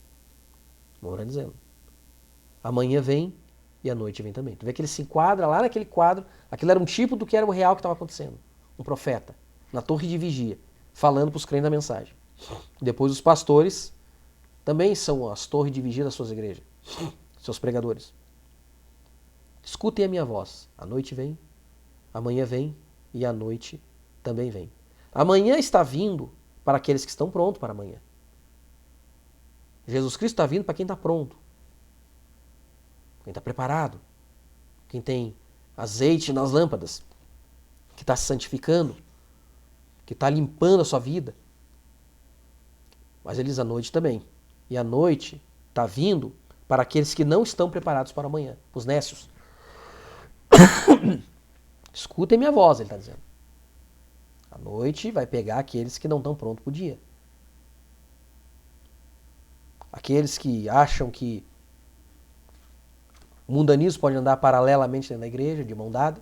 Vamos dizendo. Amanhã vem e a noite vem também. Tu vê que ele se enquadra lá naquele quadro. Aquilo era um tipo do que era o real que estava acontecendo. Um profeta, na torre de vigia, falando para os crentes da mensagem. Depois os pastores também são as torres de vigia das suas igrejas. Seus pregadores. Escutem a minha voz. A noite vem, amanhã vem e a noite também vem. Amanhã está vindo para aqueles que estão prontos para amanhã. Jesus Cristo está vindo para quem está pronto. Quem está preparado. Quem tem azeite nas lâmpadas. Que está se santificando. Que está limpando a sua vida. Mas ele diz a noite também. E a noite está vindo para aqueles que não estão preparados para amanhã. Os nécios. Escutem minha voz, ele está dizendo. A noite vai pegar aqueles que não estão prontos para o dia. Aqueles que acham que o mundanismo pode andar paralelamente dentro da igreja, de mão dada.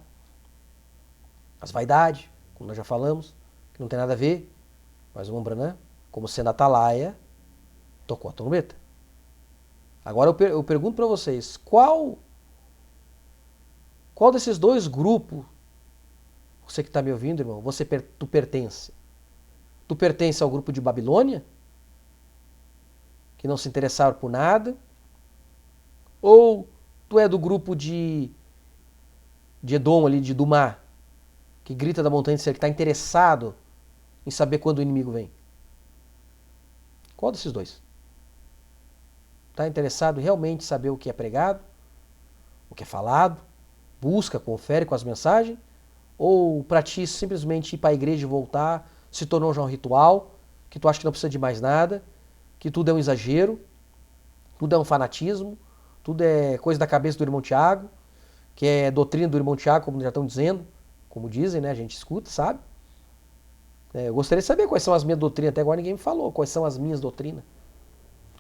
As vaidades, como nós já falamos, que não tem nada a ver. Mas o Umbrana, como sendo atalaia, tocou a trombeta. Agora eu pergunto para vocês, qual desses dois grupos, você que está me ouvindo, irmão, tu pertence? Tu pertence ao grupo de Babilônia? Que não se interessaram por nada? Ou tu é do grupo de Edom ali, de Dumá, que grita da montanha de ser, que está interessado em saber quando o inimigo vem? Qual desses dois? Está interessado em realmente saber o que é pregado, o que é falado, busca, confere com as mensagens? Ou para ti simplesmente ir para a igreja e voltar se tornou já um ritual, que tu acha que não precisa de mais nada, que tudo é um exagero, tudo é um fanatismo, tudo é coisa da cabeça do irmão Tiago, que é doutrina do irmão Tiago, como já estão dizendo, como dizem, né? A gente escuta, sabe? Eu gostaria de saber quais são as minhas doutrinas, até agora ninguém me falou quais são as minhas doutrinas.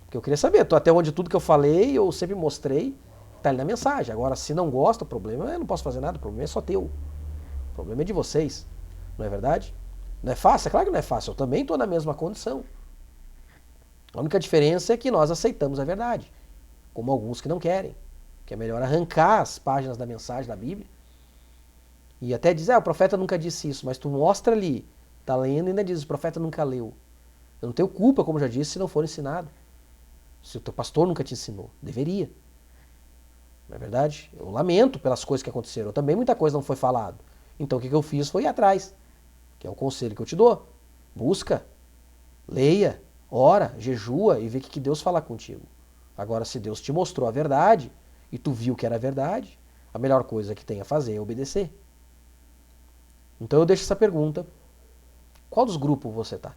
Porque eu queria saber, até onde tudo que eu falei, eu sempre mostrei, tá ali na mensagem. Agora, se não gosta, o problema eu não posso fazer nada, o problema é só teu. O problema é de vocês, não é verdade? Não é fácil? É claro que não é fácil, eu também estou na mesma condição. A única diferença é que nós aceitamos a verdade, como alguns que não querem. Que é melhor arrancar as páginas da mensagem da Bíblia e até dizer, o profeta nunca disse isso, mas tu mostra ali, tá lendo e ainda diz, o profeta nunca leu. Eu não tenho culpa, como já disse, se não for ensinado. Se o teu pastor nunca te ensinou, deveria. Não é verdade? Eu lamento pelas coisas que aconteceram. Também muita coisa não foi falado. Então o que eu fiz foi ir atrás, que é o conselho que eu te dou. Busca, leia, ora, jejua e vê o que Deus fala contigo. Agora, se Deus te mostrou a verdade e tu viu que era verdade, a melhor coisa que tem a fazer é obedecer. Então eu deixo essa pergunta. Qual dos grupos você está?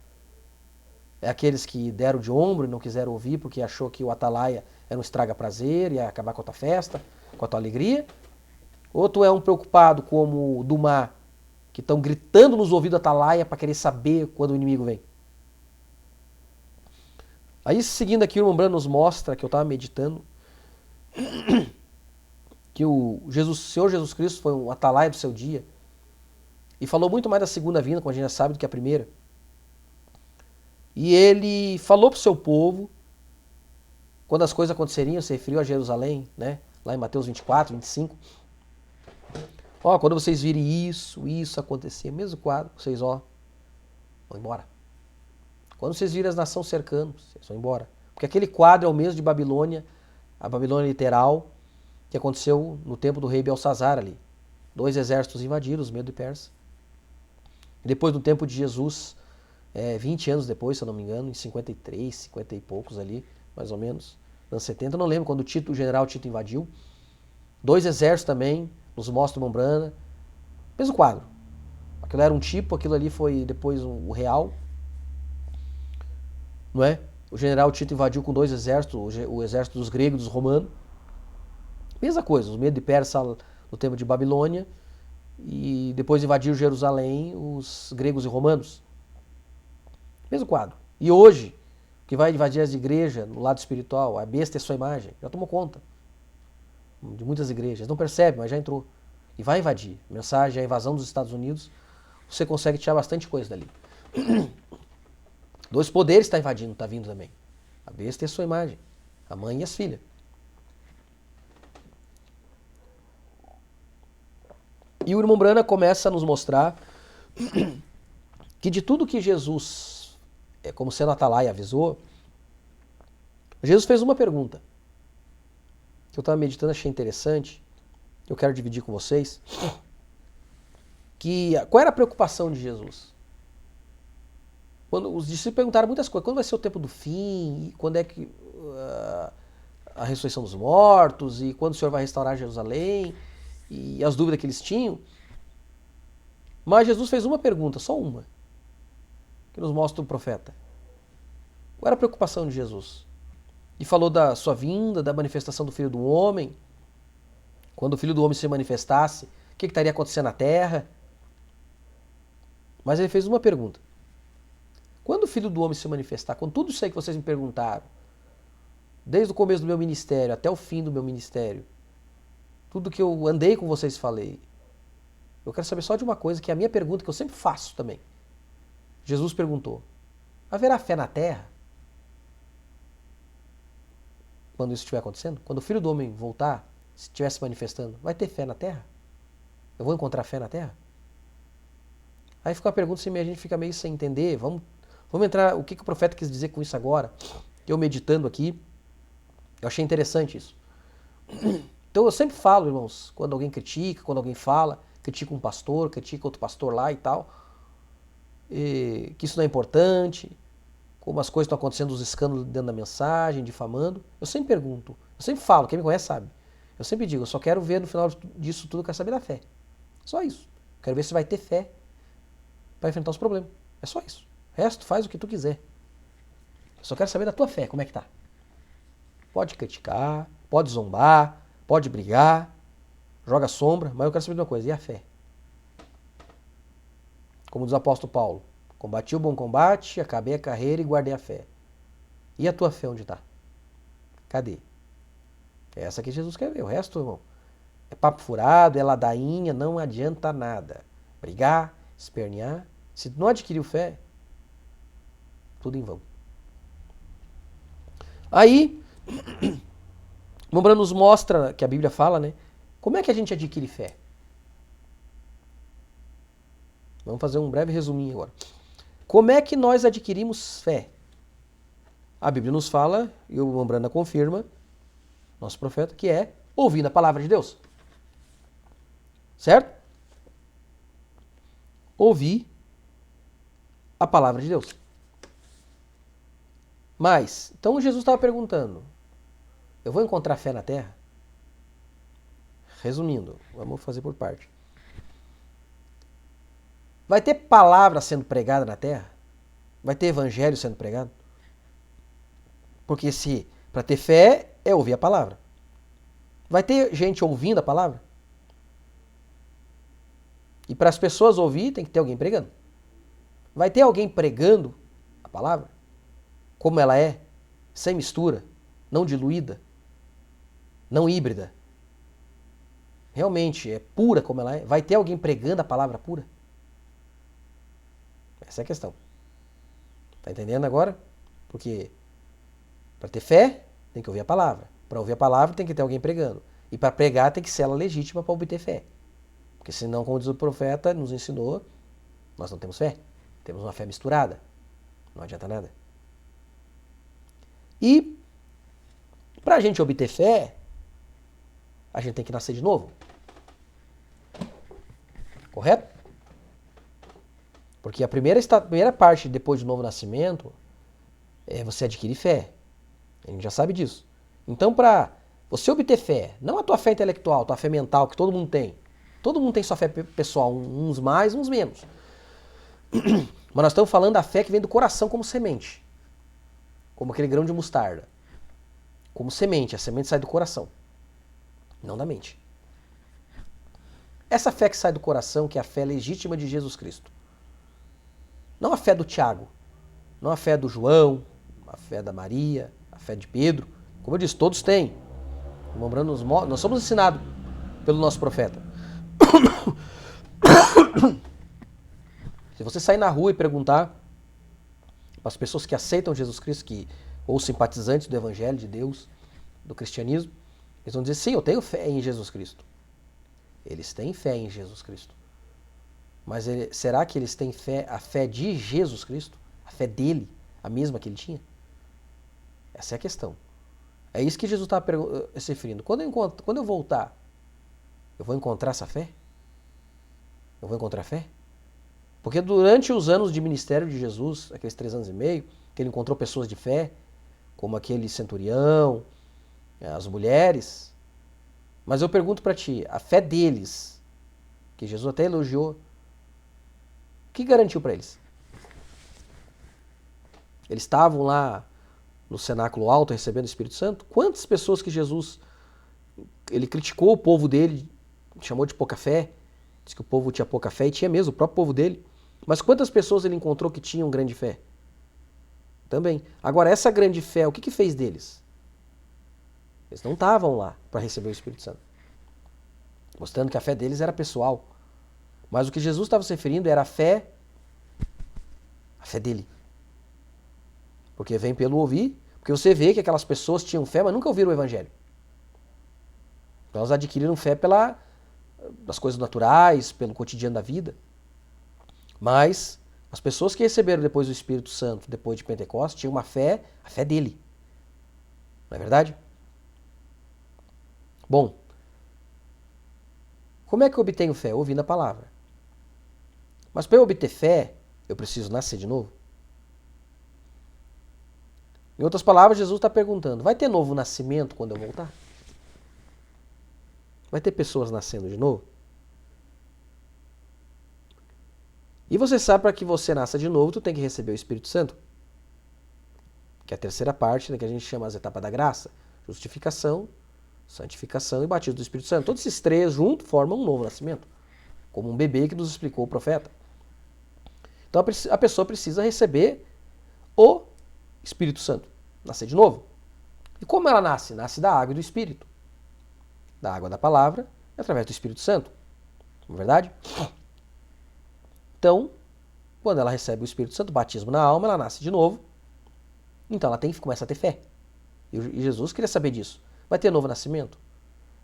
É aqueles que deram de ombro e não quiseram ouvir porque achou que o Atalaia era um estraga-prazer, ia acabar com a tua festa, com a tua alegria? Ou tu é um preocupado como o Dumá, que estão gritando nos ouvidos do Atalaia para querer saber quando o inimigo vem? Aí, seguindo aqui, o irmão Brano nos mostra, que eu estava meditando, que o Senhor Jesus Cristo foi um Atalaia do seu dia e falou muito mais da segunda vinda, como a gente já sabe, do que a primeira. E ele falou para o seu povo, quando as coisas aconteceriam, se referiu a Jerusalém, né? Lá em Mateus 24, 25. Quando vocês virem isso acontecer, mesmo quadro, vocês vão embora. Quando vocês virem as nações cercando, vocês vão embora. Porque aquele quadro é o mesmo de Babilônia, a Babilônia literal, que aconteceu no tempo do rei Belsazar ali. 2 exércitos invadiram, os Medo e Persa. E depois, no tempo de Jesus, 20 anos depois, se eu não me engano, em 53, 50 e poucos ali, mais ou menos, anos 70, eu não lembro, quando o general Tito invadiu. 2 exércitos também, nos mostra o Mombrana. Mesmo quadro. Aquilo era um tipo, aquilo ali foi depois o real. Não é? O general Tito invadiu com 2 exércitos, o exército dos gregos e dos romanos. Mesma coisa, os Medo e Persa no tempo de Babilônia. E depois invadiu Jerusalém os gregos e romanos. Mesmo quadro. E hoje, que vai invadir as igrejas no lado espiritual, a besta é sua imagem, já tomou conta de muitas igrejas. Não percebe, mas já entrou. E vai invadir. Mensagem, a invasão dos Estados Unidos, você consegue tirar bastante coisa dali. 2 poderes está invadindo, está vindo também. A besta é sua imagem, a mãe e as filhas. E o irmão Brana começa a nos mostrar que de tudo que Jesus, como sendo Atalaia, avisou, Jesus fez uma pergunta que eu estava meditando, achei interessante, eu quero dividir com vocês, qual era a preocupação de Jesus? Quando os discípulos perguntaram muitas coisas, quando vai ser o tempo do fim, quando é que a ressurreição dos mortos, e quando o Senhor vai restaurar Jerusalém, e as dúvidas que eles tinham. Mas Jesus fez uma pergunta, só uma, que nos mostra o profeta. Qual era a preocupação de Jesus? E falou da sua vinda, da manifestação do Filho do Homem. Quando o Filho do Homem se manifestasse, o que estaria acontecendo na terra? Mas ele fez uma pergunta. Quando o Filho do Homem se manifestar, com tudo isso aí que vocês me perguntaram, desde o começo do meu ministério até o fim do meu ministério, tudo que eu andei com vocês falei, eu quero saber só de uma coisa, que é a minha pergunta, que eu sempre faço também. Jesus perguntou, haverá fé na terra? Quando isso estiver acontecendo? Quando o Filho do Homem voltar, se estiver se manifestando, vai ter fé na terra? Eu vou encontrar fé na terra? Aí fica uma pergunta assim, a gente fica meio sem entender. Vamos entrar, o que o profeta quis dizer com isso agora? Eu meditando aqui, eu achei interessante isso. Então eu sempre falo, irmãos, quando alguém critica, quando alguém fala, critica um pastor, critica outro pastor lá e tal, que isso não é importante, como as coisas estão acontecendo, os escândalos dentro da mensagem, difamando. Eu sempre pergunto, eu sempre falo, quem me conhece sabe. Eu sempre digo, eu só quero ver no final disso tudo, eu quero saber da fé. Só isso. Quero ver se vai ter fé para enfrentar os problemas. É só isso. O resto faz o que tu quiser. Eu só quero saber da tua fé, como é que tá. Pode criticar, pode zombar, pode brigar, joga sombra, mas eu quero saber de uma coisa, e a fé? Como diz o apóstolo Paulo, combati o bom combate, acabei a carreira e guardei a fé. E a tua fé onde está? Cadê? É essa que Jesus quer ver. O resto, irmão, é papo furado, é ladainha, não adianta nada. Brigar, espernear. Se não adquiriu fé, tudo em vão. Aí, Mombrano nos mostra, que a Bíblia fala, né? Como é que a gente adquire fé? Vamos fazer um breve resuminho agora. Como é que nós adquirimos fé? A Bíblia nos fala, e o Mombrana confirma, nosso profeta, que é ouvindo a palavra de Deus. Certo? Ouvir a palavra de Deus. Mas, então Jesus estava perguntando, eu vou encontrar fé na terra? Resumindo, vamos fazer por parte. Vai ter palavra sendo pregada na terra? Vai ter evangelho sendo pregado? Porque se para ter fé é ouvir a palavra. Vai ter gente ouvindo a palavra? E para as pessoas ouvir, tem que ter alguém pregando. Vai ter alguém pregando a palavra? Como ela é, sem mistura, não diluída, não híbrida. Realmente é pura como ela é. Vai ter alguém pregando a palavra pura? Essa é a questão. Tá entendendo agora? Porque para ter fé, tem que ouvir a palavra. Para ouvir a palavra, tem que ter alguém pregando. E para pregar, tem que ser ela legítima para obter fé. Porque senão, como diz o profeta, nos ensinou, nós não temos fé. Temos uma fé misturada. Não adianta nada. E para a gente obter fé, a gente tem que nascer de novo. Correto? Porque a primeira parte depois do novo nascimento é você adquirir fé. A gente já sabe disso. Então, para você obter fé, não a tua fé intelectual, a tua fé mental, que todo mundo tem. Todo mundo tem sua fé pessoal, uns mais, uns menos. Mas nós estamos falando da fé que vem do coração como semente. Como aquele grão de mostarda. Como semente, a semente sai do coração. Não da mente. Essa fé que sai do coração, que é a fé legítima de Jesus Cristo. Não a fé do Tiago, não a fé do João, a fé da Maria, a fé de Pedro. Como eu disse, todos têm. Nós somos ensinados pelo nosso profeta. Se você sair na rua e perguntar para as pessoas que aceitam Jesus Cristo, ou simpatizantes do Evangelho de Deus, do cristianismo, eles vão dizer, sim, eu tenho fé em Jesus Cristo. Eles têm fé em Jesus Cristo. Mas será que eles têm fé, a fé de Jesus Cristo? A fé dele, a mesma que ele tinha? Essa é a questão. É isso que Jesus estava se referindo. Quando eu voltar, eu vou encontrar essa fé? Eu vou encontrar fé? Porque durante os anos de ministério de Jesus, aqueles 3 anos e meio, que ele encontrou pessoas de fé, como aquele centurião, as mulheres. Mas eu pergunto para ti, a fé deles, que Jesus até elogiou, o que garantiu para eles? Eles estavam lá no cenáculo alto recebendo o Espírito Santo? Quantas pessoas que Jesus, ele criticou o povo dele, chamou de pouca fé, disse que o povo tinha pouca fé, e tinha mesmo, o próprio povo dele. Mas quantas pessoas ele encontrou que tinham grande fé? Também. Agora, essa grande fé, o que fez deles? Eles não estavam lá para receber o Espírito Santo. Mostrando que a fé deles era pessoal. Mas o que Jesus estava se referindo era a fé dele. Porque vem pelo ouvir, porque você vê que aquelas pessoas tinham fé, mas nunca ouviram o Evangelho. Então elas adquiriram fé pelas coisas naturais, pelo cotidiano da vida. Mas as pessoas que receberam depois o Espírito Santo, depois de Pentecostes, tinham uma fé, a fé dele. Não é verdade? Bom, como é que eu obtenho fé? Ouvindo a palavra. Mas para eu obter fé, Eu preciso nascer de novo? Em outras palavras, Jesus está perguntando, vai ter novo nascimento quando eu voltar? Vai ter pessoas nascendo de novo? E você sabe, para que você nasça de novo, tu tem que receber o Espírito Santo. Que é a terceira parte, né, que a gente chama as etapas da graça. Justificação, santificação e batismo do Espírito Santo. Todos esses três juntos formam um novo nascimento. Como um bebê que nos explicou o profeta. Então a pessoa precisa receber o Espírito Santo. Nascer de novo. E como ela nasce? Nasce da água e do Espírito. Da água da palavra e através do Espírito Santo. Não é verdade? Então, quando ela recebe o Espírito Santo, o batismo na alma, ela nasce de novo. Então ela começa a ter fé. E Jesus queria saber disso. Vai ter novo nascimento?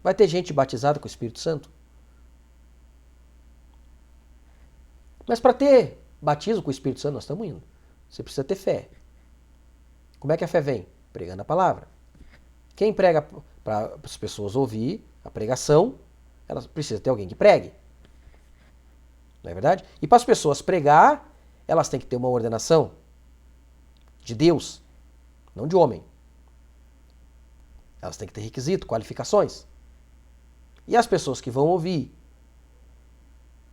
Vai ter gente batizada com o Espírito Santo? Mas para ter batismo com o Espírito Santo, nós estamos indo. Você precisa ter fé. Como é que a fé vem? Pregando a palavra. Quem prega para as pessoas ouvir a pregação, elas precisam ter alguém que pregue. Não é verdade? E para as pessoas pregar, elas têm que ter uma ordenação de Deus, não de homem. Elas têm que ter requisito, qualificações. E as pessoas que vão ouvir,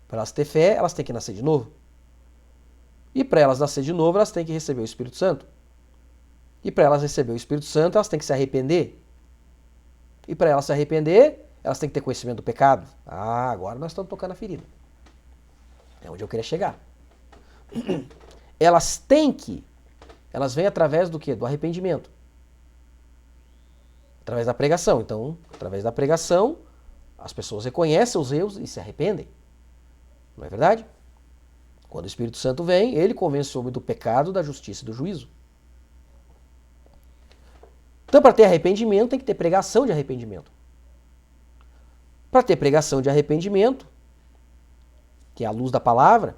para elas ter fé, elas têm que nascer de novo. E para elas nascer de novo, elas têm que receber o Espírito Santo. E para elas receber o Espírito Santo, elas têm que se arrepender. E para elas se arrepender, elas têm que ter conhecimento do pecado. Ah, agora nós estamos tocando a ferida. É onde eu queria chegar. Elas vêm através do quê? Do arrependimento. Através da pregação. Então, através da pregação, as pessoas reconhecem os erros e se arrependem. Não é verdade? Quando o Espírito Santo vem, ele convence o homem do pecado, da justiça e do juízo. Então, para ter arrependimento, tem que ter pregação de arrependimento. Para ter pregação de arrependimento, que é a luz da palavra,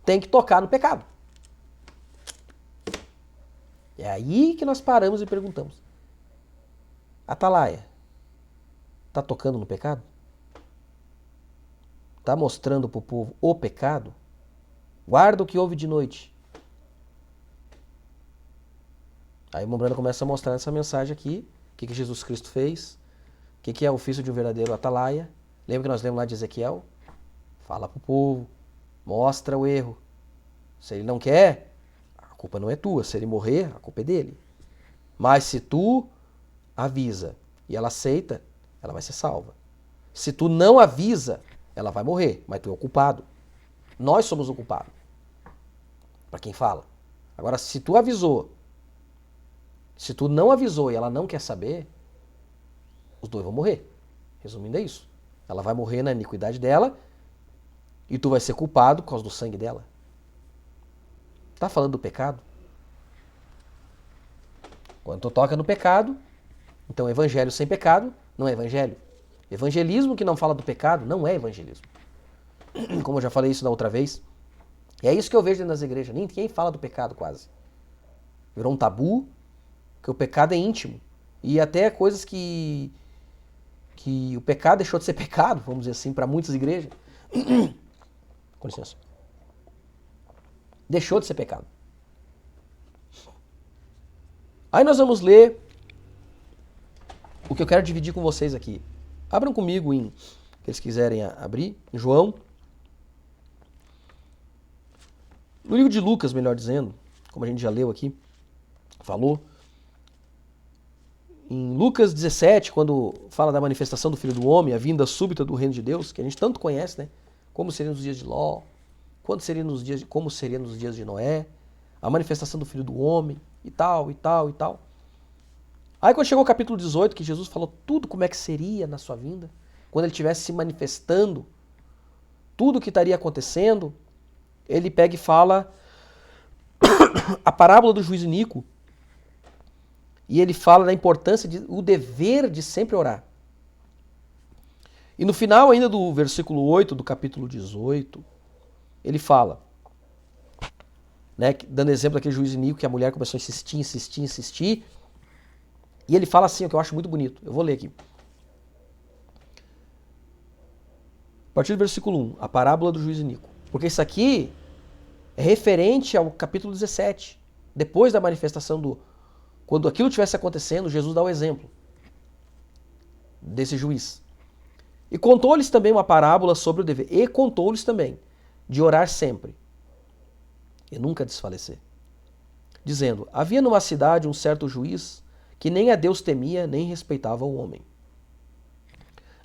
tem que tocar no pecado. É aí que nós paramos e perguntamos. Atalaia, está tocando no pecado? Está mostrando para o povo o pecado? Guarda o que houve de noite. Aí o Mombrana começa a mostrar nessa mensagem aqui o que Jesus Cristo fez, o que é o ofício de um verdadeiro atalaia. Lembra que nós lemos lá de Ezequiel? Fala para o povo, mostra o erro. Se ele não quer, a culpa não é tua. Se ele morrer, a culpa é dele. Mas se tu avisa e ela aceita, ela vai ser salva. Se tu não avisa, ela vai morrer, mas tu é o culpado. Nós somos o culpado. Para quem fala. Agora, se tu avisou, se tu não avisou e ela não quer saber, os dois vão morrer. Resumindo, é isso. Ela vai morrer na iniquidade dela e tu vai ser culpado por causa do sangue dela. Tá falando do pecado? Quando tu toca no pecado, então evangelho sem pecado não é evangelho. Evangelismo que não fala do pecado não é evangelismo. Como eu já falei isso da outra vez. E é isso que eu vejo dentro das igrejas. Ninguém fala do pecado quase. Virou um tabu, que o pecado é íntimo. E até coisas que o pecado deixou de ser pecado, vamos dizer assim, para muitas igrejas. Com licença. Deixou de ser pecado. Aí nós vamos ler o que eu quero dividir com vocês aqui. Abram comigo em, que eles quiserem abrir, em João. No livro de Lucas, melhor dizendo, como a gente já leu aqui, falou. Em Lucas 17, quando fala da manifestação do Filho do Homem, a vinda súbita do reino de Deus, que a gente tanto conhece, né? Como seria nos dias de Ló, como seria nos dias de Noé, a manifestação do Filho do Homem, e tal, e tal, e tal. Aí quando chegou o capítulo 18, que Jesus falou tudo como é que seria na sua vinda, quando ele estivesse se manifestando, tudo o que estaria acontecendo, ele pega e fala a parábola do juiz iníquo, e ele fala da importância, o dever de sempre orar. E no final ainda do versículo 8 do capítulo 18, ele fala, né, dando exemplo daquele juiz iníquo que a mulher começou a insistir, e ele fala assim, o que eu acho muito bonito. Eu vou ler aqui. A partir do versículo 1, a parábola do juiz iníquo. Porque isso aqui é referente ao capítulo 17. Depois da manifestação do... Quando aquilo estivesse acontecendo, Jesus dá o exemplo desse juiz. E contou-lhes também uma parábola sobre o dever. E contou-lhes também de orar sempre e nunca desfalecer. Dizendo, havia numa cidade um certo juiz que nem a Deus temia, nem respeitava o homem.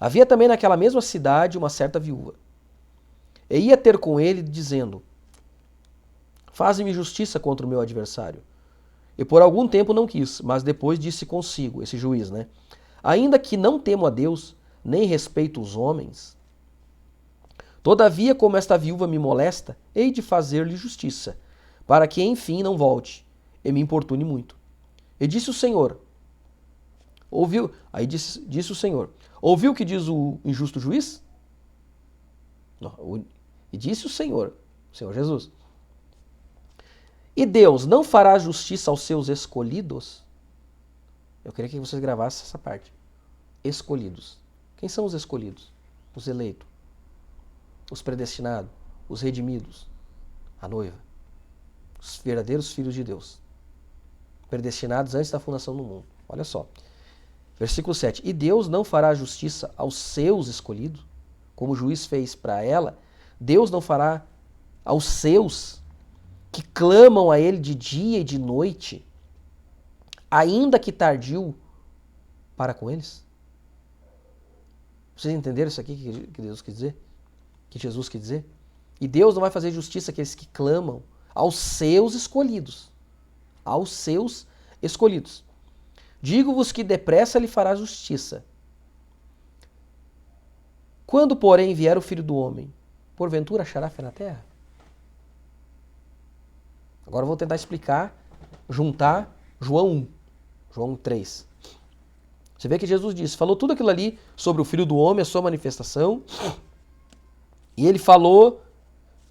Havia também naquela mesma cidade uma certa viúva. E ia ter com ele, dizendo, faze-me justiça contra o meu adversário. E por algum tempo não quis, mas depois disse consigo, esse juiz, né? Ainda que não temo a Deus, nem respeito os homens, todavia, como esta viúva me molesta, hei de fazer-lhe justiça, para que enfim não volte, e me importune muito. E disse o Senhor, disse o Senhor, ouviu o que diz o injusto juiz? Não, e disse o Senhor Jesus, e Deus não fará justiça aos seus escolhidos? Eu queria que vocês gravassem essa parte. Escolhidos. Quem são os escolhidos? Os eleitos. Os predestinados. Os redimidos. A noiva. Os verdadeiros filhos de Deus. Predestinados antes da fundação do mundo. Olha só. Versículo 7. E Deus não fará justiça aos seus escolhidos? Como o juiz fez para ela, Deus não fará aos seus que clamam a Ele de dia e de noite, ainda que tardio, para com eles? Vocês entenderam isso aqui que Deus quis dizer? Que Jesus quis dizer? E Deus não vai fazer justiça àqueles que clamam aos seus escolhidos. Aos seus escolhidos. Digo-vos que depressa lhe fará justiça. Quando, porém, vier o Filho do Homem, porventura achará fé na terra? Agora eu vou tentar explicar, juntar João 1, João 3. Você vê que Jesus disse, falou tudo aquilo ali sobre o Filho do Homem, a sua manifestação, e ele falou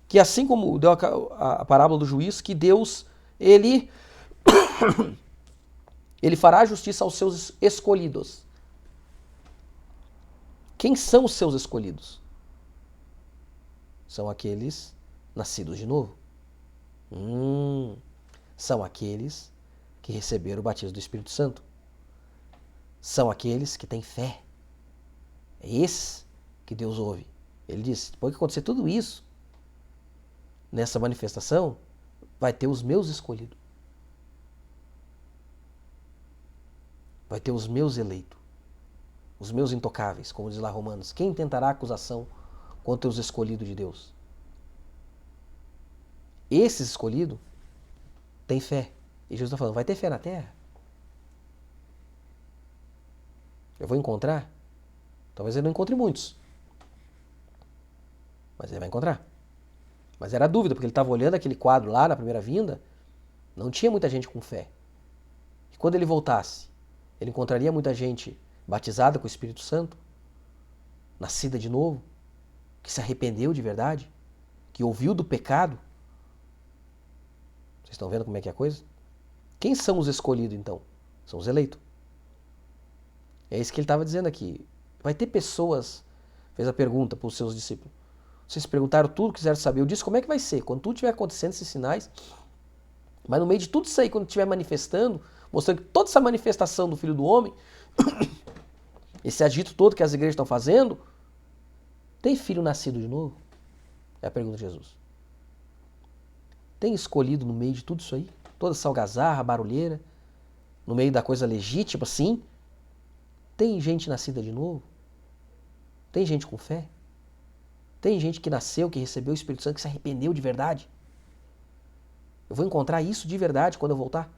que assim como deu a parábola do juiz, que Deus, ele fará justiça aos seus escolhidos. Quem são os seus escolhidos? São aqueles nascidos de novo. São aqueles que receberam o batismo do Espírito Santo. São aqueles que têm fé. É esse que Deus ouve. Ele disse, depois que acontecer tudo isso, nessa manifestação, vai ter os meus escolhidos. Vai ter os meus eleitos. Os meus intocáveis, como diz lá Romanos. Quem tentará acusação contra os escolhidos de Deus? Esses escolhidos têm fé. E Jesus está falando, vai ter fé na terra? Eu vou encontrar? Talvez ele não encontre muitos. Mas ele vai encontrar. Mas era dúvida, porque ele estava olhando aquele quadro lá na primeira vinda, não tinha muita gente com fé. E quando ele voltasse, ele encontraria muita gente batizada com o Espírito Santo, nascida de novo, que se arrependeu de verdade, que ouviu do pecado. Vocês estão vendo como é que é a coisa? Quem são os escolhidos, então? São os eleitos. É isso que ele estava dizendo aqui. Vai ter pessoas, fez a pergunta para os seus discípulos. Vocês perguntaram tudo, quiseram saber. Eu disse, como é que vai ser? Quando tudo estiver acontecendo, esses sinais, mas no meio de tudo isso aí, quando estiver manifestando, mostrando que toda essa manifestação do Filho do Homem, esse agito todo que as igrejas estão fazendo, tem filho nascido de novo? É a pergunta de Jesus. Tem escolhido no meio de tudo isso aí? Toda essa algazarra, barulheira, no meio da coisa legítima, sim? Tem gente nascida de novo? Tem gente com fé? Tem gente que nasceu, que recebeu o Espírito Santo, que se arrependeu de verdade? Eu vou encontrar isso de verdade quando eu voltar?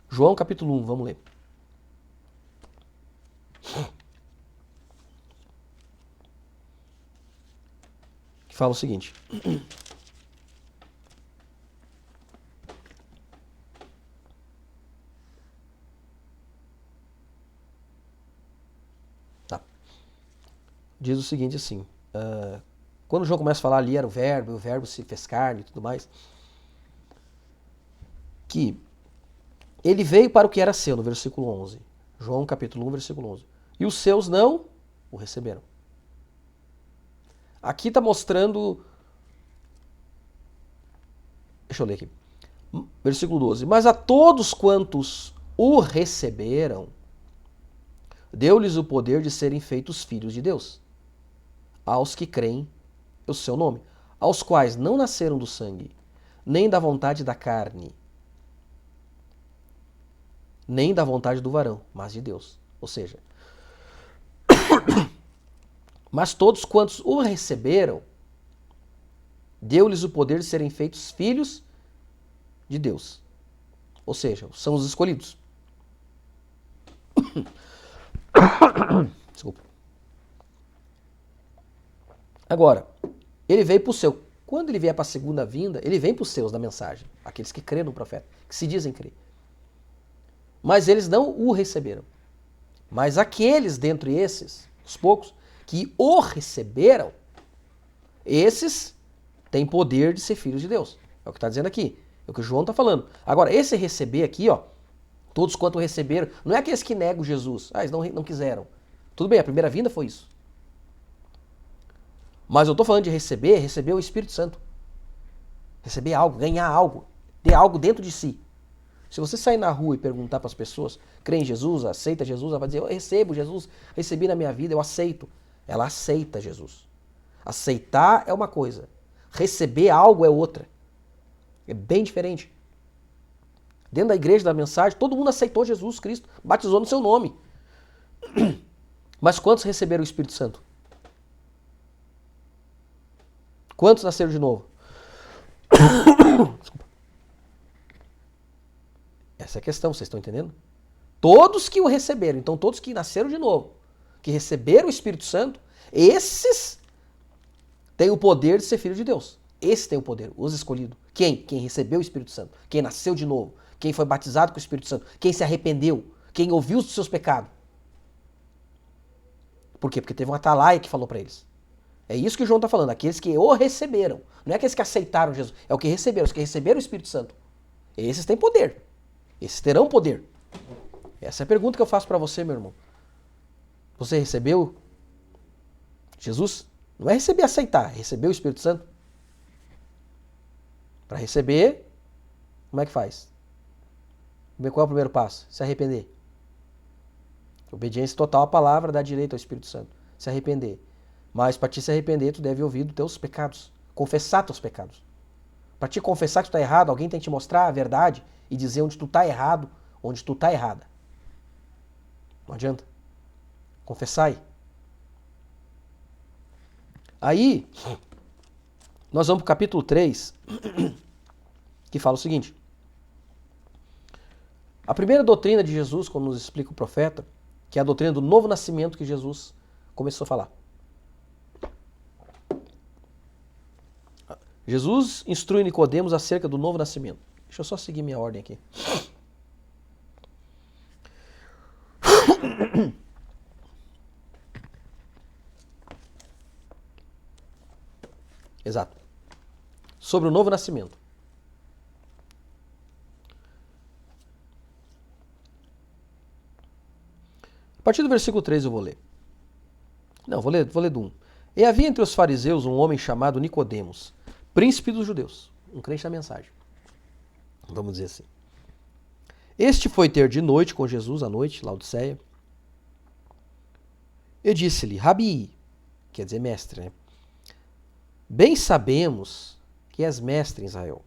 João capítulo 1, vamos ler. Que fala o seguinte. Tá. Diz o seguinte assim. Quando João começa a falar ali era o verbo se fez carne e tudo mais. Que ele veio para o que era seu, no versículo 11. João capítulo 1, versículo 11. E os seus não o receberam. Aqui está mostrando Deixa eu ler aqui. Versículo 12. Mas a todos quantos o receberam, deu-lhes o poder de serem feitos filhos de Deus, aos que creem o seu nome, aos quais não nasceram do sangue, nem da vontade da carne, nem da vontade do varão, mas de Deus. Ou seja, mas todos quantos o receberam, deu-lhes o poder de serem feitos filhos de Deus. Ou seja, são os escolhidos. Desculpa. Agora, ele veio para o seu. Quando ele vier para a segunda vinda, ele vem para os seus da mensagem. Aqueles que creem no profeta, que se dizem crer. Mas eles não o receberam. Mas aqueles dentre esses, os poucos, que o receberam, esses têm poder de ser filhos de Deus. É o que está dizendo aqui. É o que o João está falando. Agora, esse receber aqui, ó, todos quanto receberam, não é aqueles que negam Jesus. Ah, eles não quiseram. Tudo bem, a primeira vinda foi isso. Mas eu estou falando de receber o Espírito Santo. Receber algo, ganhar algo, ter algo dentro de si. Se você sair na rua e perguntar para as pessoas, crê em Jesus, aceita Jesus, ela vai dizer, eu recebo Jesus, recebi na minha vida, eu aceito. Ela aceita Jesus. Aceitar é uma coisa, receber algo é outra. É bem diferente. Dentro da igreja da mensagem, todo mundo aceitou Jesus Cristo, batizou no seu nome. Mas quantos receberam o Espírito Santo? Quantos nasceram de novo? Desculpa. Essa é a questão, vocês estão entendendo? Todos que o receberam, então todos que nasceram de novo, que receberam o Espírito Santo, esses têm o poder de ser filho de Deus. Esse tem o poder, os escolhidos. Quem? Quem recebeu o Espírito Santo. Quem nasceu de novo. Quem foi batizado com o Espírito Santo. Quem se arrependeu. Quem ouviu os seus pecados. Por quê? Porque teve um atalaia que falou para eles. É isso que o João está falando. Aqueles que o receberam. Não é aqueles que aceitaram Jesus. É o que receberam. Os que receberam o Espírito Santo. Esses têm poder. Esses terão poder. Essa é a pergunta que eu faço para você, meu irmão. Você recebeu Jesus? Não é receber e aceitar. É receber o Espírito Santo. Para receber, como é que faz? Qual é o primeiro passo? Se arrepender. Obediência total à palavra dá direito ao Espírito Santo. Se arrepender. Mas para te se arrepender, tu deve ouvir dos teus pecados. Confessar teus pecados. Para te confessar que tu está errado, alguém tem que te mostrar a verdade e dizer onde tu está errado, onde tu está errada. Não adianta. Confessai. Aí, nós vamos para o capítulo 3, que fala o seguinte. A primeira doutrina de Jesus, como nos explica o profeta, que é a doutrina do novo nascimento que Jesus começou a falar. Jesus instrui Nicodemos acerca do novo nascimento. Deixa eu só seguir minha ordem aqui. Exato. Sobre o novo nascimento. A partir do versículo 3 eu vou ler. Não, vou ler do 1. E havia entre os fariseus um homem chamado Nicodemos, príncipe dos judeus, um crente da mensagem. Vamos dizer assim. Este foi ter de noite com Jesus, à noite, Laodiceia, e disse-lhe, Rabi, quer dizer mestre, né? Bem sabemos que és mestre em Israel.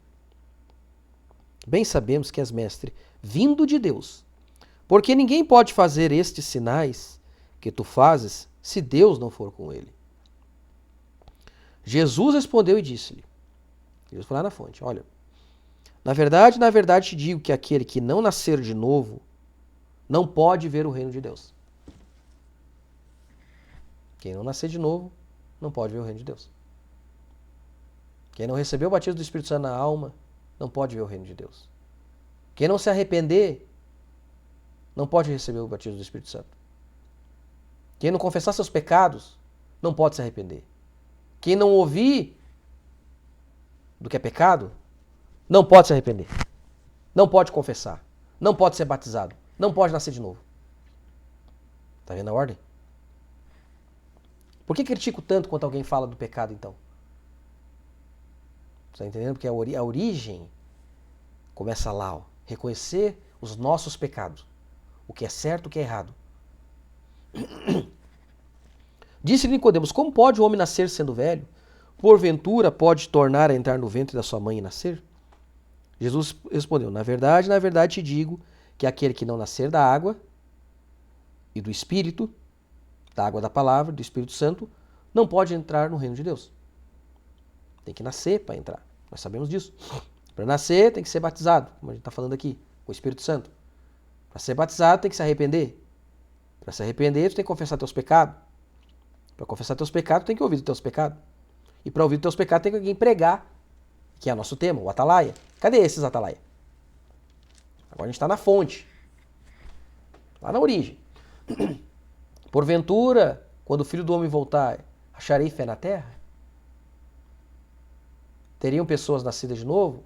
Bem sabemos que és mestre, vindo de Deus. Porque ninguém pode fazer estes sinais que tu fazes se Deus não for com ele. Jesus respondeu e disse-lhe, Jesus foi lá na fonte, olha, na verdade te digo que aquele que não nascer de novo não pode ver o reino de Deus. Quem não nascer de novo não pode ver o reino de Deus. Quem não recebeu o batismo do Espírito Santo na alma não pode ver o reino de Deus. Quem não se arrepender não pode receber o batismo do Espírito Santo. Quem não confessar seus pecados não pode se arrepender. Quem não ouvir do que é pecado não pode se arrepender. Não pode confessar. Não pode ser batizado. Não pode nascer de novo. Tá vendo a ordem? Por que critico tanto quando alguém fala do pecado, então? Você está entendendo? Porque a origem Começa lá, ó, reconhecer os nossos pecados. O que é certo, o que é errado. Disse Nicodemos: como pode o homem nascer sendo velho? Porventura pode tornar a entrar no ventre da sua mãe e nascer? Jesus respondeu: na verdade te digo que aquele que não nascer da água e do Espírito, da água da palavra, do Espírito Santo, não pode entrar no reino de Deus. Tem que nascer para entrar. Nós sabemos disso. Para nascer tem que ser batizado, como a gente está falando aqui, com o Espírito Santo. Para ser batizado tem que se arrepender. Para se arrepender tu tem que confessar teus pecados. Para confessar teus pecados tem que ouvir os teus pecados. E para ouvir os teus pecados tem que alguém pregar, que é nosso tema, o atalaia. Cadê esses atalaia? Agora a gente está na fonte. Lá na origem. Porventura, quando o Filho do Homem voltar, acharei fé na terra? Teriam pessoas nascidas de novo?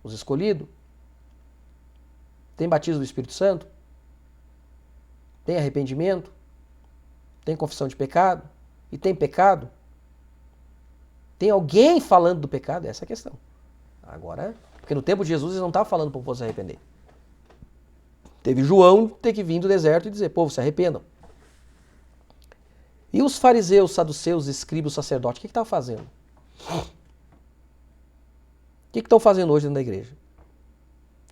Os escolhidos? Tem batismo do Espírito Santo? Tem arrependimento? Tem confissão de pecado? E tem pecado? Tem alguém falando do pecado? Essa é a questão. Agora, porque no tempo de Jesus eles não estavam falando para o povo se arrepender. Teve João ter que vir do deserto e dizer: povo, se arrependam. E os fariseus, saduceus, escribas, sacerdotes, o que estavam fazendo? O que estão fazendo hoje dentro da igreja?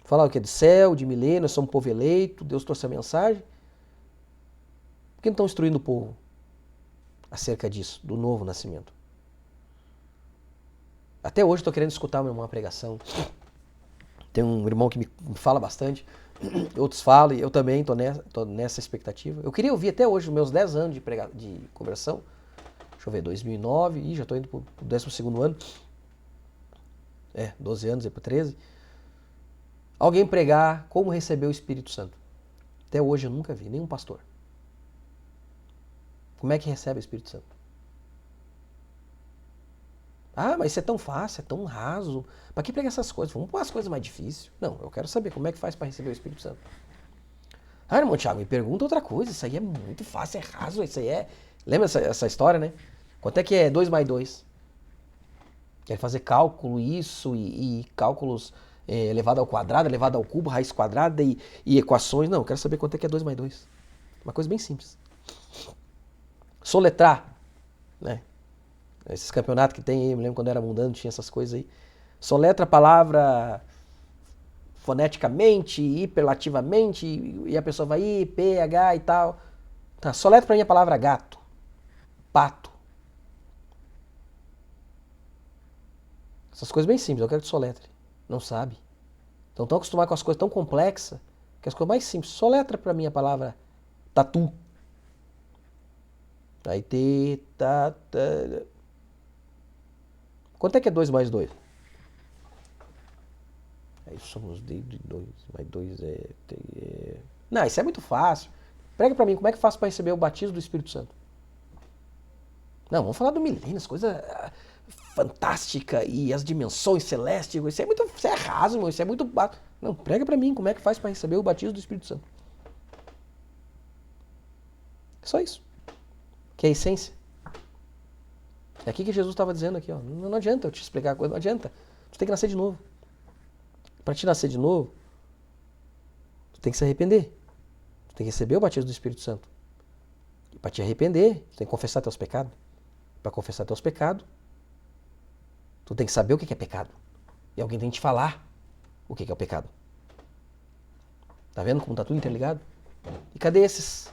Falar o que é de céu, de milênio, nós somos um povo eleito, Deus trouxe a mensagem. Por que não estão instruindo o povo acerca disso, do novo nascimento? Até hoje estou querendo escutar uma pregação. Tem um irmão que me fala bastante, outros falam, e eu também estou nessa expectativa. Eu queria ouvir até hoje os meus 10 anos de conversão. Deixa eu ver, 2009, e já estou indo para o 12º ano. 12 anos, para 13. Alguém pregar como receber o Espírito Santo. Até hoje eu nunca vi, nenhum pastor. Como é que recebe o Espírito Santo? Ah, mas isso é tão fácil, é tão raso. Para que pregar essas coisas? Vamos pôr as coisas mais difíceis. Não, eu quero saber como é que faz para receber o Espírito Santo. Ah, irmão Thiago, me pergunta outra coisa. Isso aí é muito fácil, é raso. Isso aí é... Lembra essa história, né? Quanto é que é 2 mais 2? Quer fazer cálculo, isso, e cálculos elevado ao quadrado, elevado ao cubo, raiz quadrada e equações. Não, eu quero saber quanto é que é 2 mais 2. Uma coisa bem simples. Soletrar, né? Esses campeonatos que tem aí, eu me lembro quando eu era mundano, tinha essas coisas aí. Soletra a palavra foneticamente, hiperlativamente, e a pessoa vai I, P, H e tal. Tá, soletra pra mim a palavra gato, pato. Essas coisas bem simples, eu quero que tu soletre. Não sabe. Então estão acostumados com as coisas tão complexas, que as coisas mais simples. Soletra pra mim a palavra tatu. Aí T, ta. Quanto é que é 2 mais 2? Aí somos de 2 mais 2 é... Não, isso é muito fácil. Prega pra mim, como é que faço para receber o batismo do Espírito Santo? Não, vamos falar do milênio, as coisas fantásticas e as dimensões celestes. Isso é raso, irmão, isso é muito... Não, prega pra mim, como é que faz para receber o batismo do Espírito Santo? É só isso. Que é a essência. É aqui que Jesus estava dizendo aqui, ó. Não adianta eu te explicar a coisa, não adianta. Tu tem que nascer de novo. Para te nascer de novo, tu tem que se arrepender. Tu tem que receber o batismo do Espírito Santo. E para te arrepender, tu tem que confessar teus pecados. Para confessar teus pecados, tu tem que saber o que é pecado. E alguém tem que te falar o que é o pecado. Tá vendo como tá tudo interligado? E cadê esses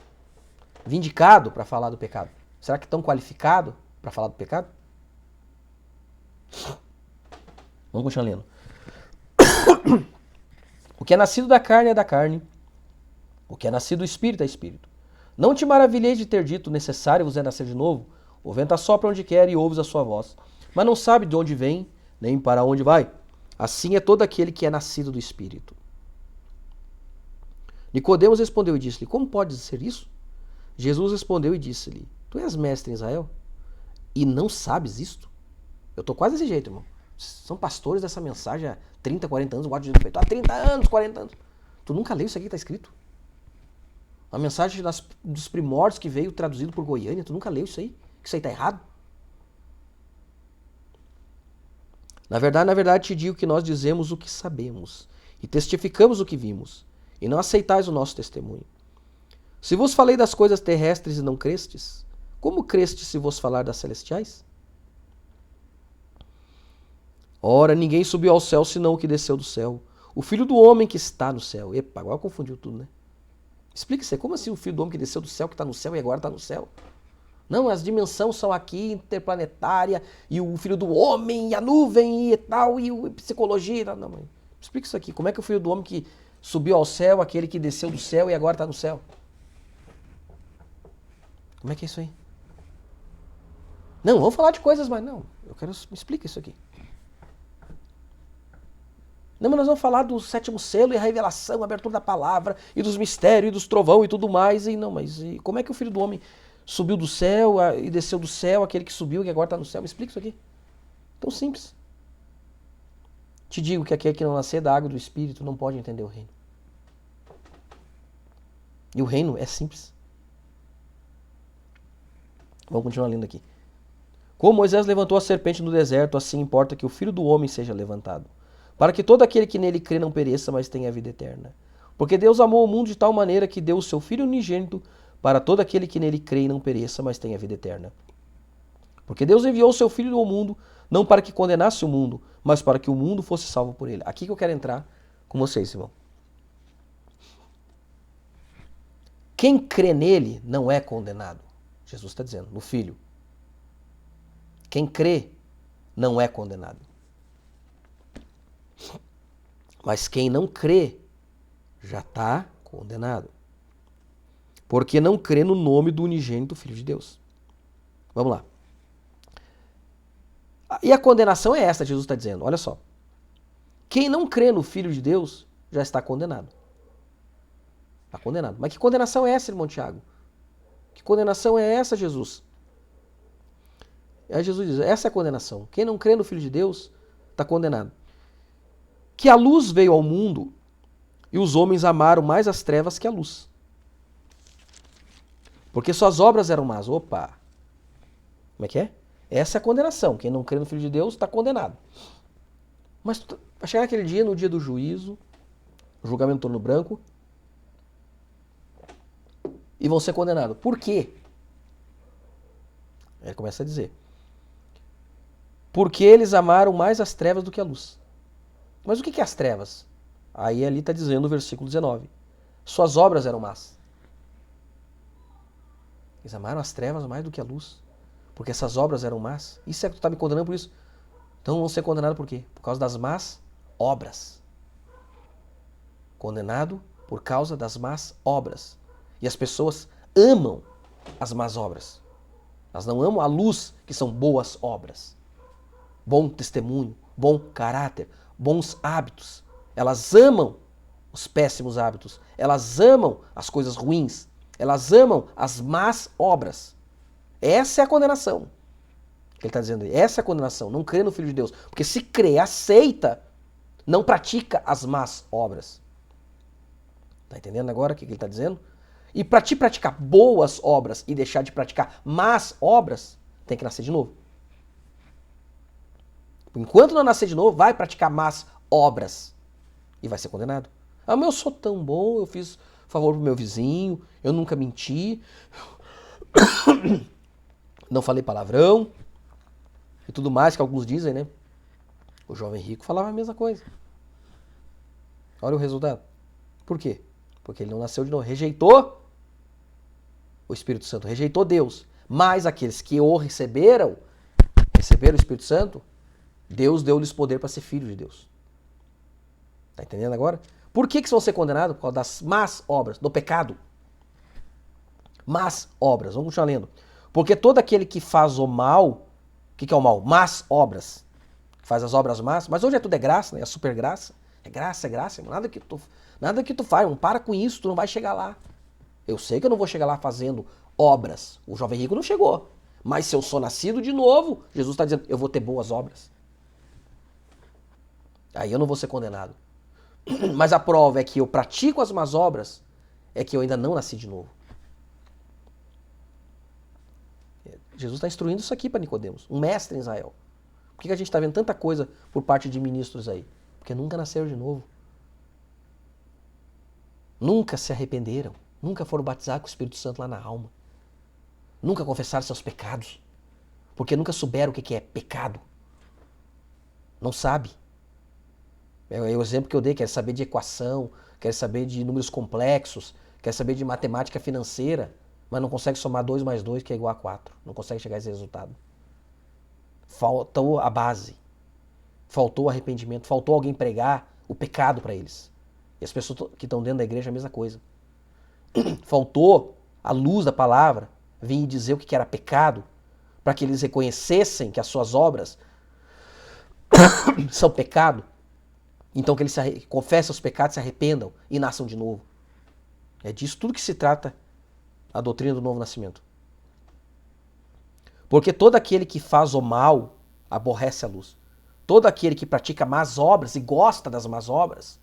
vindicados para falar do pecado? Será que estão qualificados para falar do pecado? Vamos continuar lendo. O que é nascido da carne é da carne. O que é nascido do Espírito é Espírito. Não te maravilheis de ter dito, necessário vos é nascer de novo. O vento assopra onde quer e ouves a sua voz. Mas não sabe de onde vem, nem para onde vai. Assim é todo aquele que é nascido do Espírito. Nicodemos respondeu e disse-lhe: como pode ser isso? Jesus respondeu e disse-lhe: tu és mestre em Israel e não sabes isto? Eu estou quase desse jeito, irmão. São pastores dessa mensagem há 30, 40 anos, guarda de peito. Há 30 anos, 40 anos. Tu nunca leu isso aqui que está escrito? A mensagem dos primórdios que veio traduzido por Goiânia, tu nunca leu isso aí? Que isso aí está errado? Na verdade, te digo que nós dizemos o que sabemos e testificamos o que vimos, e não aceitais o nosso testemunho. Se vos falei das coisas terrestres e não crestes, como crestes se vos falar das celestiais? Ora, ninguém subiu ao céu senão o que desceu do céu, o Filho do Homem que está no céu. Epa, agora confundiu tudo, né? Explique-se, como assim o Filho do Homem que desceu do céu, que está no céu e agora está no céu? Não, as dimensões são aqui, interplanetária, e o Filho do Homem, e a nuvem, e tal, e a psicologia. Não, mãe. Explica isso aqui. Como é que o Filho do Homem que subiu ao céu, aquele que desceu do céu e agora está no céu? Como é que é isso aí? Não, vamos falar de coisas, mas não. Eu quero me explica isso aqui. Não, mas nós vamos falar do sétimo selo e a revelação, a abertura da palavra, e dos mistérios, e dos trovão e tudo mais. E não, mas e como é que o Filho do Homem subiu do céu e desceu do céu, aquele que subiu e agora está no céu? Me explica isso aqui. Tão simples. Te digo que aquele que não nascer da água e do Espírito não pode entender o reino. E o reino é simples. Vamos continuar lendo aqui. Como Moisés levantou a serpente no deserto, assim importa que o Filho do Homem seja levantado, para que todo aquele que nele crê não pereça, mas tenha a vida eterna. Porque Deus amou o mundo de tal maneira que deu o seu Filho unigênito para todo aquele que nele crê e não pereça, mas tenha a vida eterna. Porque Deus enviou o seu Filho ao mundo, não para que condenasse o mundo, mas para que o mundo fosse salvo por ele. Aqui que eu quero entrar com vocês, irmão. Quem crê nele não é condenado. Jesus está dizendo, no Filho. Quem crê não é condenado. Mas quem não crê já está condenado. Porque não crê no nome do unigênito Filho de Deus. Vamos lá. E a condenação é esta, Jesus está dizendo. Olha só. Quem não crê no Filho de Deus já está condenado. Está condenado. Mas que condenação é essa, irmão Tiago? Que condenação é essa, Jesus? Aí Jesus diz, essa é a condenação. Quem não crê no Filho de Deus está condenado. Que a luz veio ao mundo e os homens amaram mais as trevas que a luz. Porque suas obras eram más. Opa! Como é que é? Essa é a condenação. Quem não crê no Filho de Deus está condenado. Mas vai chegar aquele dia, no dia do juízo, o julgamento torno branco, e vão ser condenados. Por quê? Ele começa a dizer. Porque eles amaram mais as trevas do que a luz. Mas o que é as trevas? Aí ali está dizendo o versículo 19. Suas obras eram más. Eles amaram as trevas mais do que a luz. Porque essas obras eram más. Isso é que tu está me condenando por isso. Então vão ser condenados por quê? Por causa das más obras. Condenado por causa das más obras. E as pessoas amam as más obras. Elas não amam a luz, que são boas obras. Bom testemunho, bom caráter, bons hábitos. Elas amam os péssimos hábitos. Elas amam as coisas ruins. Elas amam as más obras. Essa é a condenação. Ele está dizendo aí. Essa é a condenação. Não crê no Filho de Deus. Porque se crê, aceita, não pratica as más obras. Está entendendo agora o que ele está dizendo? E para te praticar boas obras e deixar de praticar más obras, tem que nascer de novo. Enquanto não nascer de novo, vai praticar más obras e vai ser condenado. Ah, mas eu sou tão bom, eu fiz favor pro meu vizinho, eu nunca menti, não falei palavrão e tudo mais que alguns dizem, né? O jovem rico falava a mesma coisa. Olha o resultado. Por quê? Porque ele não nasceu de novo, rejeitou o Espírito Santo, rejeitou Deus. Mas aqueles que o receberam o Espírito Santo, Deus deu-lhes poder para ser filho de Deus. Tá entendendo agora? Por que vão ser condenados? Por causa das más obras, do pecado. Más obras, vamos continuar lendo. Porque todo aquele que faz o mal, o que é o mal? Más obras. Faz as obras más, mas hoje tudo é graça, né? É super graça. É graça, nada que tu faz, não para com isso, tu não vai chegar lá. Eu sei que eu não vou chegar lá fazendo obras. O jovem rico não chegou. Mas se eu sou nascido de novo, Jesus está dizendo, eu vou ter boas obras. Aí eu não vou ser condenado. Mas a prova é que eu pratico as más obras, é que eu ainda não nasci de novo. Jesus está instruindo isso aqui para Nicodemos, um mestre em Israel. Por que a gente está vendo tanta coisa por parte de ministros aí? Porque nunca nasceram de novo. Nunca se arrependeram. Nunca foram batizados com o Espírito Santo lá na alma. Nunca confessaram seus pecados. Porque nunca souberam o que é pecado. Não sabe. É o exemplo que eu dei, quer saber de equação, quer saber de números complexos, quer saber de matemática financeira, mas não consegue somar 2 mais 2, que é igual a 4. Não consegue chegar a esse resultado. Faltou a base. Faltou o arrependimento. Faltou alguém pregar o pecado para eles. E as pessoas que estão dentro da igreja é a mesma coisa. Faltou a luz da palavra vir dizer o que era pecado, para que eles reconhecessem que as suas obras são pecado. Então que eles confessem os pecados, se arrependam e nasçam de novo. É disso tudo que se trata a doutrina do novo nascimento. Porque todo aquele que faz o mal aborrece a luz. Todo aquele que pratica más obras e gosta das más obras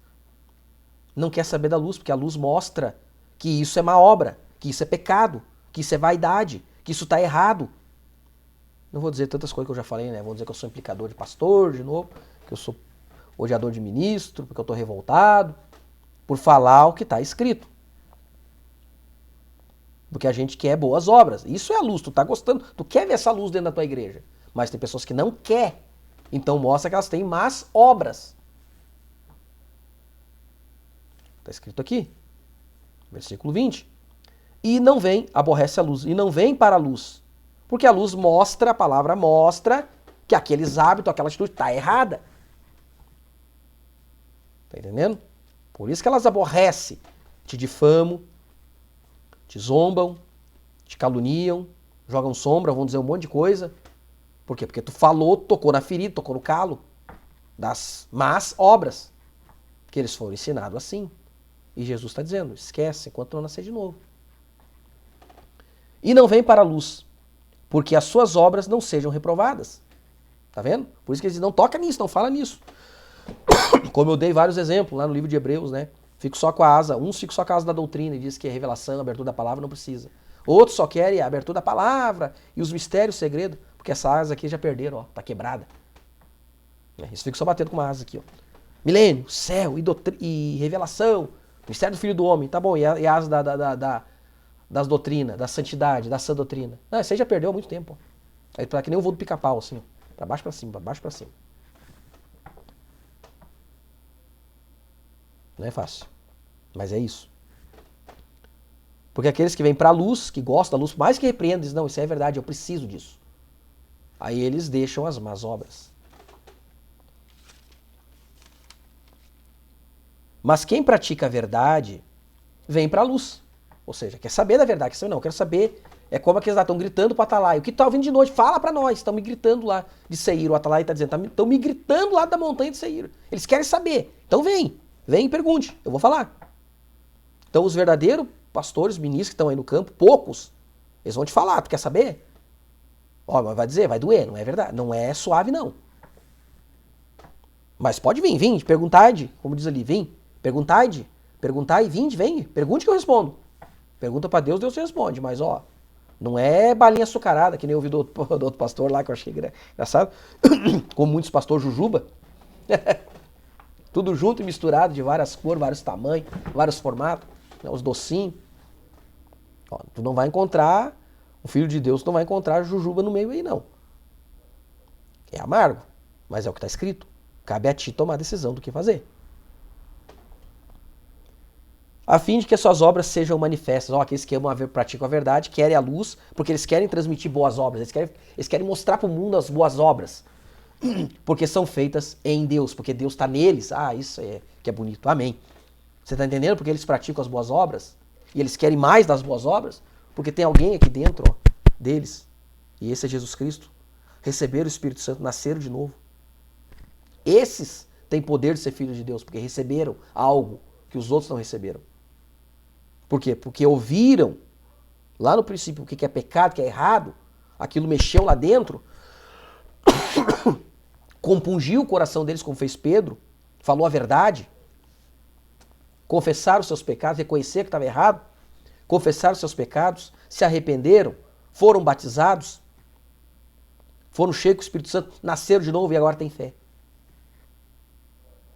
não quer saber da luz, porque a luz mostra que isso é má obra, que isso é pecado, que isso é vaidade, que isso está errado. Não vou dizer tantas coisas que eu já falei, né? Vou dizer que eu sou implicador de pastor de novo, que eu sou odiador de ministro, porque eu estou revoltado por falar o que está escrito. Porque a gente quer boas obras. Isso é a luz, tu tá gostando, tu quer ver essa luz dentro da tua igreja. Mas tem pessoas que não quer. Então mostra que elas têm más obras. Está escrito aqui, versículo 20. E não vem, aborrece a luz, e não vem para a luz. Porque a luz mostra, a palavra mostra, que aqueles hábitos, aquela atitude está errada. Tá entendendo? Por isso que elas aborrecem, te difamam, te zombam, te caluniam, jogam sombra, vão dizer um monte de coisa. Por quê? Porque tu falou, tocou na ferida, tocou no calo das más obras. Que eles foram ensinados assim. E Jesus está dizendo, esquece, enquanto não nascer de novo. E não vem para a luz, porque as suas obras não sejam reprovadas. Tá vendo? Por isso que eles dizem, não toca nisso, não fala nisso. Como eu dei vários exemplos lá no livro de Hebreus, né? Fico só com a asa, uns ficam só com a asa da doutrina e diz que a revelação, a abertura da palavra não precisa. Outros só querem a abertura da palavra e os mistérios, o segredo, porque essa asa aqui já perderam, ó, tá quebrada. Isso fica só batendo com uma asa aqui, ó. Milênio, céu e revelação, mistério do Filho do Homem, tá bom, e a asa das doutrinas, da santidade, da sã doutrina. Não, isso aí já perdeu há muito tempo, ó. Aí tá que nem o voo do pica-pau, assim, ó. Pra baixo pra cima, pra baixo pra cima. Não é fácil, mas é isso. Porque aqueles que vêm para a luz, que gostam da luz, mais que repreendem, dizem, não, isso é verdade, eu preciso disso. Aí eles deixam as más obras. Mas quem pratica a verdade, vem para a luz. Ou seja, quer saber da verdade, não, quero saber, é como aqueles lá estão gritando para o Atalaia. O que está ouvindo de noite? Fala para nós, estão me gritando lá de Seir. O Atalaia está dizendo, estão me gritando lá da montanha de Seir. Eles querem saber, então vem e pergunte, eu vou falar. Então os verdadeiros pastores, ministros que estão aí no campo, poucos, eles vão te falar, tu quer saber? Ó, mas vai dizer, vai doer, não é verdade, não é suave não. Mas pode vir, perguntai, como diz ali, perguntai, vem, pergunte que eu respondo. Pergunta pra Deus, Deus te responde, mas ó, não é balinha açucarada, que nem eu ouvi do outro pastor lá, que eu achei engraçado, como muitos pastores jujuba, tudo junto e misturado, de várias cores, vários tamanhos, vários formatos, né, os docinhos. Ó, tu não vai encontrar, o Filho de Deus não vai encontrar jujuba no meio aí, não. É amargo, mas é o que está escrito. Cabe a ti tomar a decisão do que fazer. A fim de que as suas obras sejam manifestas. Ó, aqueles que amam praticam a verdade, querem a luz, porque eles querem transmitir boas obras, eles querem mostrar para o mundo as boas obras. Porque são feitas em Deus, porque Deus está neles. Ah, isso é que é bonito. Amém. Você está entendendo? Porque eles praticam as boas obras e eles querem mais das boas obras, porque tem alguém aqui dentro, ó, deles, e esse é Jesus Cristo. Receberam o Espírito Santo, nasceram de novo. Esses têm poder de ser filhos de Deus, porque receberam algo que os outros não receberam. Por quê? Porque ouviram lá no princípio o que é pecado, o que é errado, aquilo mexeu lá dentro, compungiu o coração deles, como fez Pedro, falou a verdade, confessaram os seus pecados, reconheceram que estava errado, confessaram os seus pecados, se arrependeram, foram batizados, foram cheios com o Espírito Santo, nasceram de novo e agora têm fé.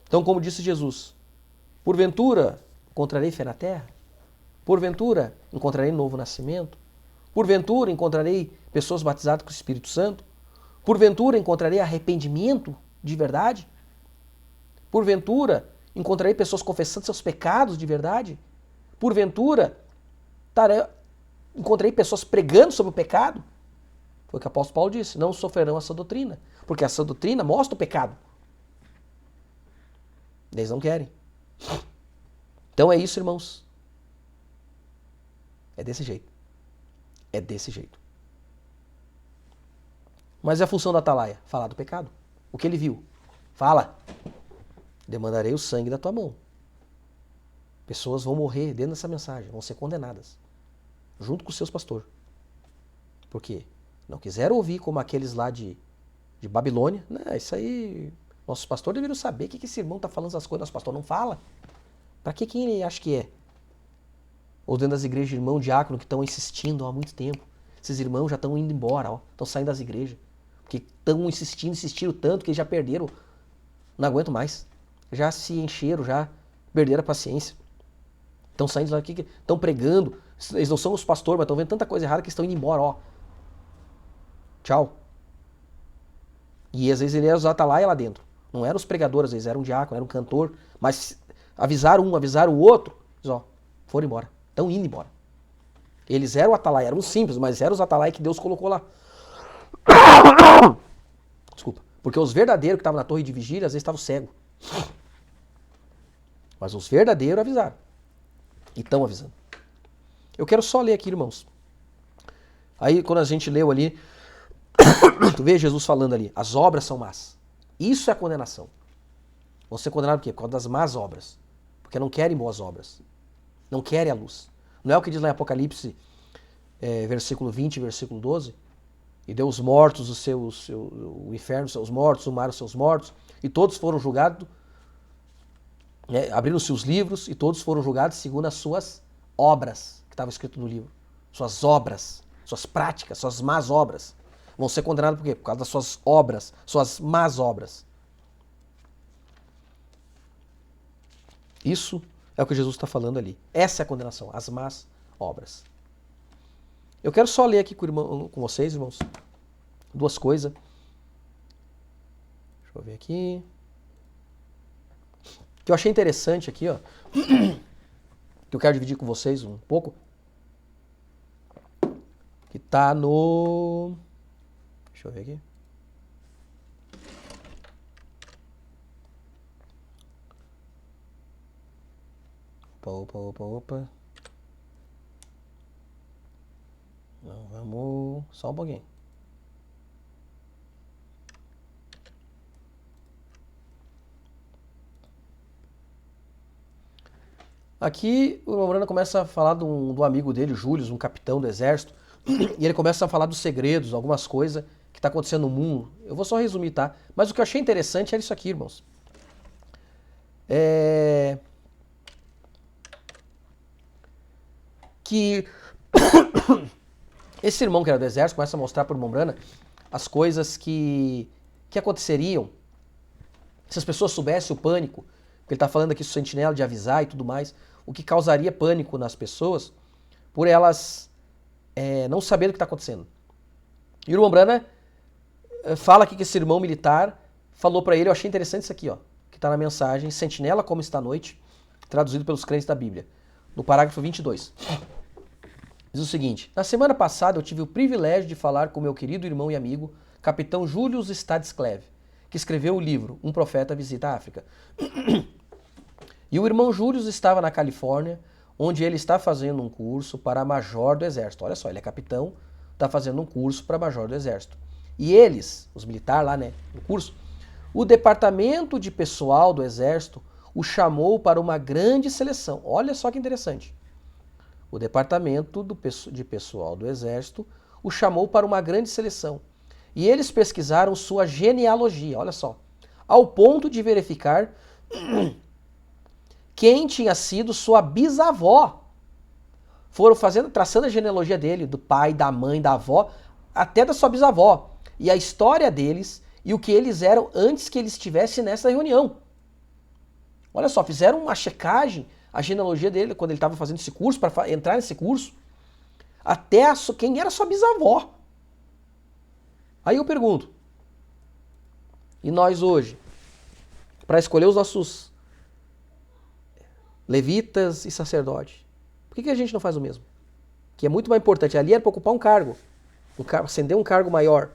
Então, como disse Jesus, porventura encontrarei fé na terra? Porventura encontrarei novo nascimento? Porventura encontrarei pessoas batizadas com o Espírito Santo? Porventura encontrarei arrependimento de verdade? Porventura encontrarei pessoas confessando seus pecados de verdade? Porventura encontrarei pessoas pregando sobre o pecado? Foi o que o apóstolo Paulo disse, não sofrerão essa doutrina, porque essa doutrina mostra o pecado. Eles não querem. Então é isso, irmãos. É desse jeito. É desse jeito. Mas é a função da atalaia? Falar do pecado. O que ele viu? Fala. Demandarei o sangue da tua mão. Pessoas vão morrer dentro dessa mensagem, vão ser condenadas. Junto com os seus pastores. Por quê? Não quiseram ouvir como aqueles lá de Babilônia. Não, isso aí, nossos pastores deveriam saber o que esse irmão está falando essas coisas. Nosso pastor não fala. Para que quem ele acha que é? Ou dentro das igrejas de irmão diácono que estão insistindo há muito tempo. Esses irmãos já estão indo embora, ó, estão saindo das igrejas. Porque estão insistiram tanto que eles já perderam, não aguento mais. Já se encheram, já perderam a paciência. Estão saindo daqui, estão pregando. Eles não são os pastores, mas estão vendo tanta coisa errada que estão indo embora, ó. Tchau. E às vezes ele era os atalaia lá dentro. Não eram os pregadores, às vezes era um diácono, era um cantor. Mas avisaram um, avisaram o outro. Ó, foram embora. Estão indo embora. Eles eram o atalaia, eram simples, mas eram os atalaia que Deus colocou lá. Desculpa. Porque os verdadeiros que estavam na torre de vigília, às vezes estavam cegos. Mas os verdadeiros avisaram. E estão avisando. Eu quero só ler aqui, irmãos. Aí, quando a gente leu ali, tu vê Jesus falando ali, as obras são más. Isso é a condenação. Vão ser condenados por quê? Por causa das más obras. Porque não querem boas obras. Não querem a luz. Não é o que diz lá em Apocalipse, versículo 20, versículo 12? E deu os mortos, o inferno, os seus mortos, o mar, os seus mortos, e todos foram julgados, abriram-se os livros, e todos foram julgados segundo as suas obras, que estava escrito no livro. Suas obras, suas práticas, suas más obras. Vão ser condenados por quê? Por causa das suas obras, suas más obras. Isso é o que Jesus está falando ali. Essa é a condenação, as más obras. Eu quero só ler aqui com vocês, irmãos, duas coisas. Deixa eu ver aqui. Que eu achei interessante aqui, ó. Que eu quero dividir com vocês um pouco. Que tá no... Deixa eu ver aqui. Opa. Não, vamos... Só um pouquinho. Aqui o Morana começa a falar do amigo dele, Júlio, um capitão do exército, e ele começa a falar dos segredos, algumas coisas que está acontecendo no mundo. Eu vou só resumir, tá? Mas o que eu achei interessante era isso aqui, irmãos. Que esse irmão que era do exército começa a mostrar para o Morana as coisas que aconteceriam se as pessoas soubessem o pânico, porque ele está falando aqui do sentinela, de avisar e tudo mais, o que causaria pânico nas pessoas por elas não saberem o que está acontecendo. E o irmão Brana fala aqui que esse irmão militar falou para ele, eu achei interessante isso aqui, ó, que está na mensagem, sentinela como está à noite, traduzido pelos crentes da Bíblia, no parágrafo 22. Diz o seguinte, na semana passada eu tive o privilégio de falar com meu querido irmão e amigo, capitão Julius Stadscleve, que escreveu o livro Um Profeta Visita a África. E o irmão Julius estava na Califórnia, onde ele está fazendo um curso para major do exército. Olha só, ele é capitão, está fazendo um curso para major do exército. E eles, os militares lá, né, no curso, o departamento de pessoal do exército o chamou para uma grande seleção. Olha só que interessante. O departamento de pessoal do exército o chamou para uma grande seleção. E eles pesquisaram sua genealogia, olha só, ao ponto de verificar quem tinha sido sua bisavó. Foram traçando a genealogia dele, do pai, da mãe, da avó, até da sua bisavó. e a história deles e o que eles eram antes que eles estivessem nessa reunião. Olha só, fizeram uma checagem, a genealogia dele, quando ele estava fazendo esse curso, para entrar nesse curso, até quem era sua bisavó. Aí eu pergunto, e nós hoje, para escolher os nossos levitas e sacerdotes, por que a gente não faz o mesmo? Que é muito mais importante. Ali era para ocupar um cargo, ascender um cargo maior,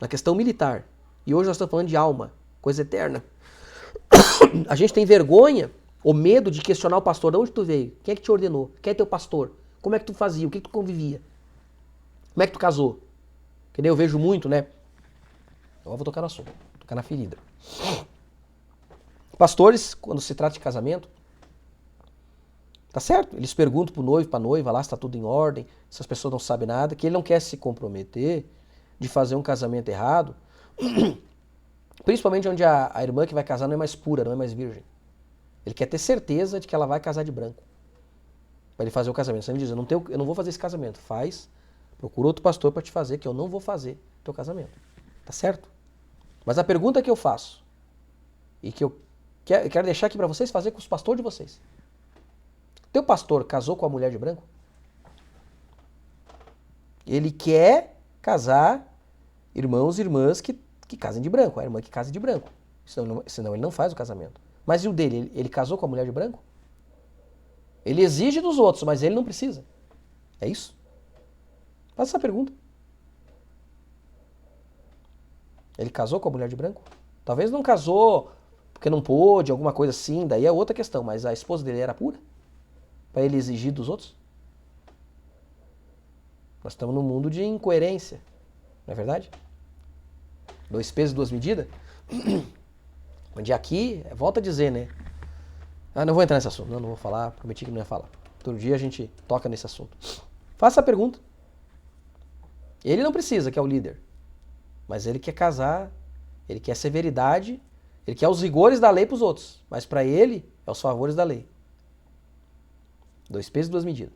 na questão militar. E hoje nós estamos falando de alma, coisa eterna. A gente tem vergonha ou medo de questionar o pastor. De onde tu veio? Quem é que te ordenou? Quem é teu pastor? Como é que tu fazia? O que tu convivia? Como é que tu casou? Que nem eu vejo muito, né? Agora vou tocar no assunto, tocar na ferida. Pastores, quando se trata de casamento, tá certo? Eles perguntam pro noivo, pra noiva lá se tá tudo em ordem, se as pessoas não sabem nada, que ele não quer se comprometer de fazer um casamento errado, principalmente onde a irmã que vai casar não é mais pura, não é mais virgem. Ele quer ter certeza de que ela vai casar de branco. Para ele fazer o casamento. Você me diz, eu não vou fazer esse casamento. Procura outro pastor para te fazer, que eu não vou fazer teu casamento. Tá certo? Mas a pergunta que eu faço, e que eu quero deixar aqui para vocês fazer com os pastores de vocês. Teu pastor casou com a mulher de branco? Ele quer casar irmãos e irmãs que casem de branco. A irmã que case de branco. Senão ele não faz o casamento. Mas e o dele? Ele casou com a mulher de branco? Ele exige dos outros, mas ele não precisa. É isso? Faz essa pergunta. Ele casou com a mulher de branco? Talvez não casou porque não pôde, alguma coisa assim, daí é outra questão. Mas a esposa dele era pura? Para ele exigir dos outros? Nós estamos num mundo de incoerência. Não é verdade? 2 pesos, 2 medidas? Onde aqui, volta a dizer, né? Não vou entrar nesse assunto. Não vou falar. Prometi que não ia falar. Todo dia a gente toca nesse assunto. Faça a pergunta. Ele não precisa, que é o líder. Mas ele quer casar, ele quer severidade, ele quer os rigores da lei para os outros. Mas para ele, é os favores da lei. 2 pesos e 2 medidas.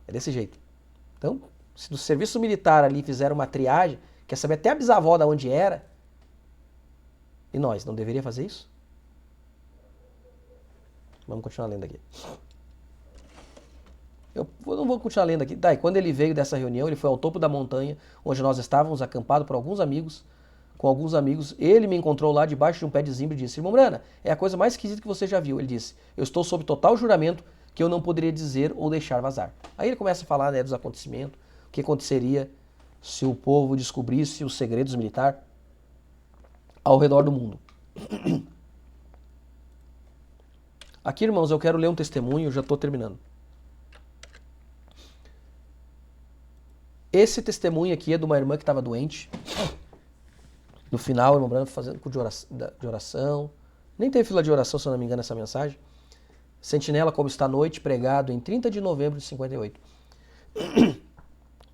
É desse jeito. Então, se no serviço militar ali fizeram uma triagem, quer saber até a bisavó de onde era, e nós, não deveria fazer isso? Vamos continuar lendo aqui. Eu não vou continuar lendo aqui. Daí, quando ele veio dessa reunião, ele foi ao topo da montanha, onde nós estávamos acampados com alguns amigos. Ele me encontrou lá debaixo de um pé de zimbro e disse, irmão Brana, é a coisa mais esquisita que você já viu. Ele disse, eu estou sob total juramento que eu não poderia dizer ou deixar vazar. Aí ele começa a falar, né, dos acontecimentos, o que aconteceria se o povo descobrisse os segredos militares ao redor do mundo. Aqui, irmãos, eu quero ler um testemunho, eu já estou terminando. Esse testemunho aqui é de uma irmã que estava doente. No final, o irmão Brando fazendo de oração. Nem teve fila de oração, se eu não me engano, essa mensagem. Sentinela como está à noite, pregado em 30 de novembro de 58.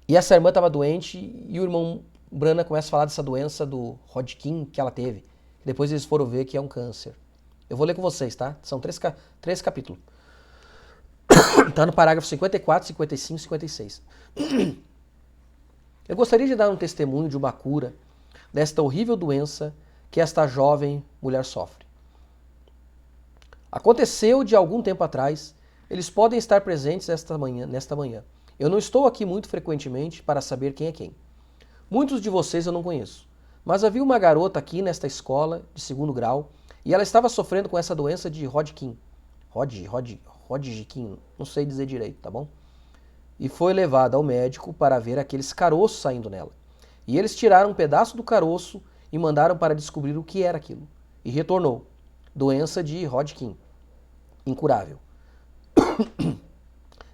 E essa irmã estava doente e o irmão Brana começa a falar dessa doença do Hodgkin que ela teve. Depois eles foram ver que é um câncer. Eu vou ler com vocês, tá? São 3 capítulos. Está no parágrafo 54, 55 e 56. Eu gostaria de dar um testemunho de uma cura desta horrível doença que esta jovem mulher sofre. Aconteceu de algum tempo atrás, eles podem estar presentes nesta manhã. Eu não estou aqui muito frequentemente para saber quem é quem. Muitos de vocês eu não conheço, mas havia uma garota aqui nesta escola de 2º grau e ela estava sofrendo com essa doença de Hodgkin. Hodgkin, não sei dizer direito, tá bom? E foi levada ao médico para ver aqueles caroços saindo nela. E eles tiraram um pedaço do caroço e mandaram para descobrir o que era aquilo. E retornou. Doença de Hodgkin. Incurável.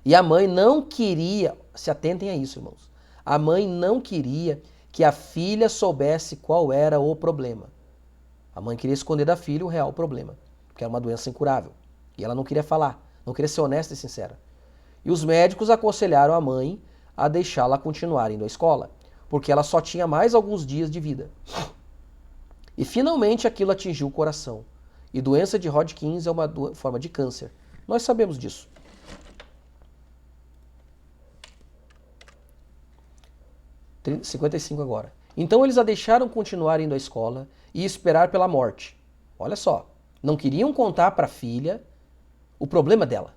E a mãe não queria, se atentem a isso, irmãos. A mãe não queria que a filha soubesse qual era o problema. A mãe queria esconder da filha o real problema, porque era uma doença incurável. E ela não queria falar, não queria ser honesta e sincera. E os médicos aconselharam a mãe a deixá-la continuar indo à escola, porque ela só tinha mais alguns dias de vida. E finalmente aquilo atingiu o coração. E doença de Hodgkin é uma forma de câncer. Nós sabemos disso. 55 agora. Então eles a deixaram continuar indo à escola e esperar pela morte. Olha só, não queriam contar para a filha o problema dela.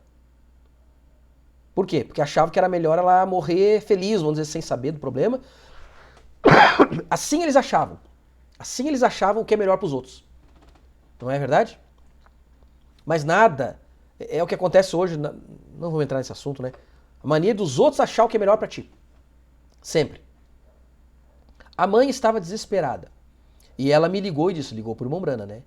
Por quê? Porque achavam que era melhor ela morrer feliz, vamos dizer, sem saber do problema. Assim eles achavam. Assim eles achavam o que é melhor para os outros. Não é verdade? Mas nada. É o que acontece hoje. Não vou entrar nesse assunto, né? A mania dos outros achar o que é melhor para ti. Sempre. A mãe estava desesperada. E ela me ligou e disse, ligou pro irmão Brana, né?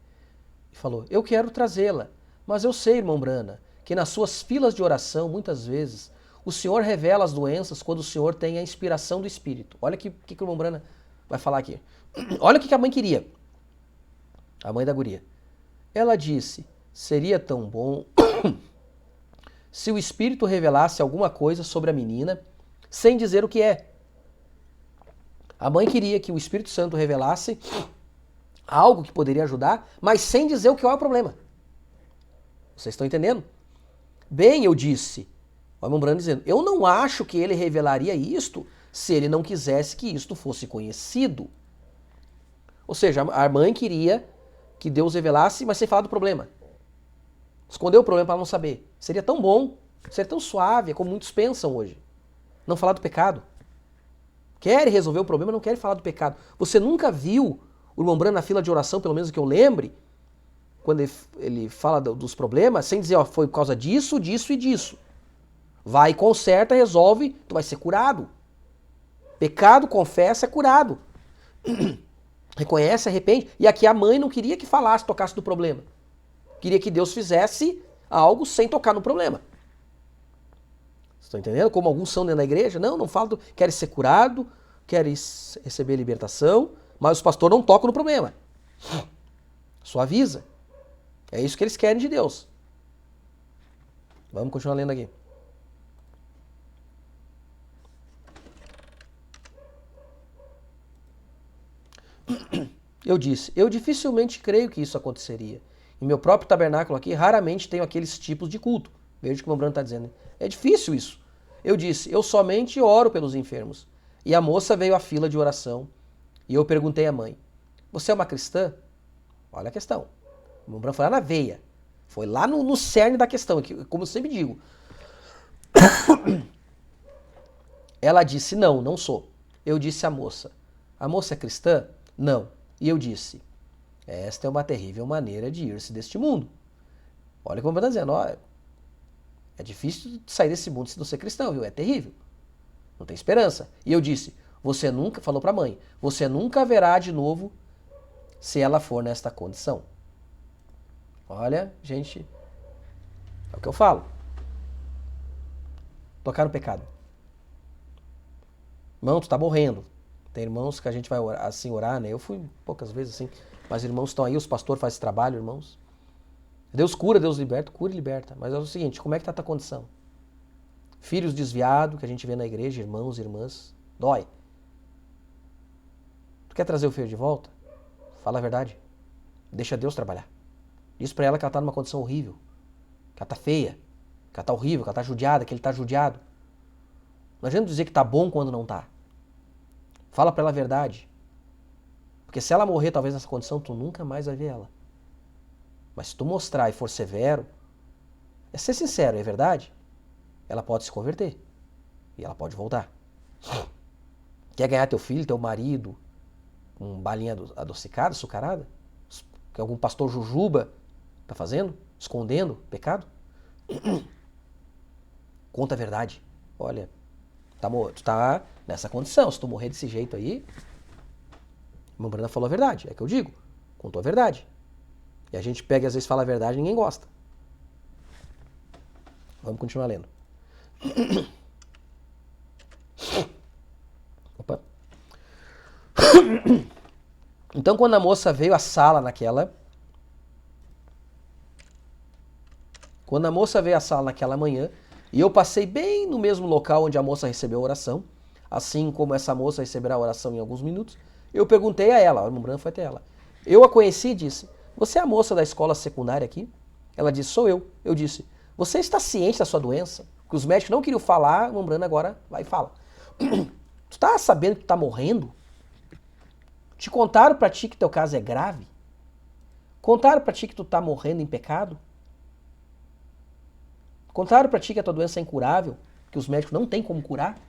E falou, eu quero trazê-la. Mas eu sei, irmão Brana, que nas suas filas de oração, muitas vezes, o Senhor revela as doenças quando o Senhor tem a inspiração do Espírito. Olha o que o irmão Brana vai falar aqui. Olha o que a mãe queria. A mãe da guria. Ela disse, seria tão bom se o Espírito revelasse alguma coisa sobre a menina sem dizer o que é. A mãe queria que o Espírito Santo revelasse algo que poderia ajudar, mas sem dizer o que é o problema. Vocês estão entendendo? Bem, eu disse, o irmão Brana dizendo, eu não acho que ele revelaria isto se ele não quisesse que isto fosse conhecido. Ou seja, a mãe queria que Deus revelasse, mas sem falar do problema. Escondeu o problema para ela não saber. Seria tão bom, seria tão suave, como muitos pensam hoje. Não falar do pecado. Quer resolver o problema, não quer falar do pecado. Você nunca viu o irmão Brana na fila de oração, pelo menos que eu lembre, quando ele fala dos problemas, sem dizer, ó, foi por causa disso, disso e disso. Vai, conserta, resolve, tu vai ser curado. Pecado, confessa, é curado. Reconhece, arrepende. E aqui a mãe não queria que falasse, tocasse do problema. Queria que Deus fizesse algo sem tocar no problema. Estão entendendo? Como alguns são dentro da igreja? Não fala, querem ser curado, querem receber libertação, mas os pastores não tocam no problema. Suaviza. É isso que eles querem de Deus. Vamos continuar lendo aqui. Eu disse, eu dificilmente creio que isso aconteceria. Em meu próprio tabernáculo aqui, raramente tenho aqueles tipos de culto. Veja o que o Brano está dizendo. É difícil isso. Eu disse, eu somente oro pelos enfermos. E a moça veio à fila de oração. E eu perguntei à mãe, você é uma cristã? Olha a questão. O Brano foi lá na veia. Foi lá no cerne da questão, como eu sempre digo. Ela disse, não sou. Eu disse à moça, a moça é cristã? Não. E eu disse, esta é uma terrível maneira de ir-se deste mundo. Olha como eu estou dizendo, ó, é difícil sair desse mundo se não ser cristão, viu? É terrível. Não tem esperança. E eu disse, você nunca, falou para a mãe, você nunca verá de novo se ela for nesta condição. Olha, gente, é o que eu falo. Tocar no pecado. Irmão, tu tá morrendo. Tem irmãos que a gente vai orar, assim orar, né? Eu fui poucas vezes assim, mas irmãos estão aí, os pastores fazem esse trabalho, irmãos. Deus cura, Deus liberta, cura e liberta. Mas é o seguinte, como é que tá a tua condição? Filhos desviados, que a gente vê na igreja, irmãos e irmãs, dói. Tu quer trazer o filho de volta? Fala a verdade. Deixa Deus trabalhar. Diz pra ela que ela tá numa condição horrível, que ela tá feia, que ela tá horrível, que ela tá judiada, que ele tá judiado. Não adianta dizer que tá bom quando não tá. Fala pra ela a verdade. Porque se ela morrer talvez nessa condição, tu nunca mais vai ver ela. Mas se tu mostrar e for severo, é ser sincero, é verdade? Ela pode se converter. E ela pode voltar. Quer ganhar teu filho, teu marido, com balinha adocicada, açucarada? Que algum pastor jujuba tá fazendo? Escondendo pecado? Conta a verdade. Olha, tu tá nessa condição. Se tu morrer desse jeito aí, o irmão Brana falou a verdade. É que eu digo. Contou a verdade. E a gente pega e às vezes fala a verdade e ninguém gosta. Vamos continuar lendo. Opa. Então quando a moça veio à sala naquela manhã, e eu passei bem no mesmo local onde a moça recebeu a oração, assim como essa moça receberá a oração em alguns minutos, eu perguntei a ela, o irmão Brana foi até ela. Eu a conheci e disse, você é a moça da escola secundária aqui? Ela disse, sou eu. Eu disse, você está ciente da sua doença? Que os médicos não queriam falar, o irmão Brana agora vai e fala. Tu Tu tá sabendo que tu tá morrendo? Te contaram pra ti que teu caso é grave? Contaram pra ti que tu tá morrendo em pecado? Contaram pra ti que a tua doença é incurável? Que os médicos não têm como curar?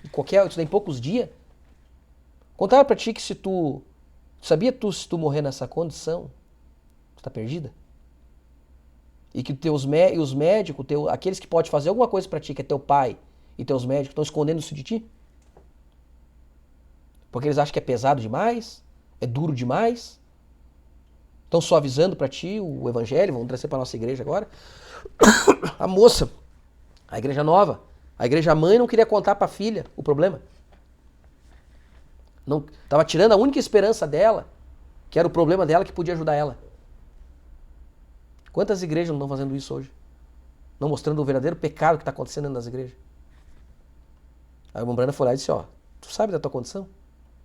Isso tem poucos dias? Contaram pra ti que se tu... Sabia tu, se tu morrer nessa condição, tu tá perdida? E que os médicos, aqueles que podem fazer alguma coisa pra ti, que é teu pai e teus médicos, estão escondendo isso de ti? Porque eles acham que é pesado demais, é duro demais. Estão suavizando pra ti o evangelho, vamos trazer pra nossa igreja agora. A moça, a igreja nova, a igreja mãe não queria contar pra filha o problema. Não, tava tirando a única esperança dela, que era o problema dela que podia ajudar ela. Quantas igrejas não estão fazendo isso hoje? Não mostrando o verdadeiro pecado que está acontecendo dentro das igrejas. Aí o Mombrana foi lá e disse, ó, tu sabe da tua condição?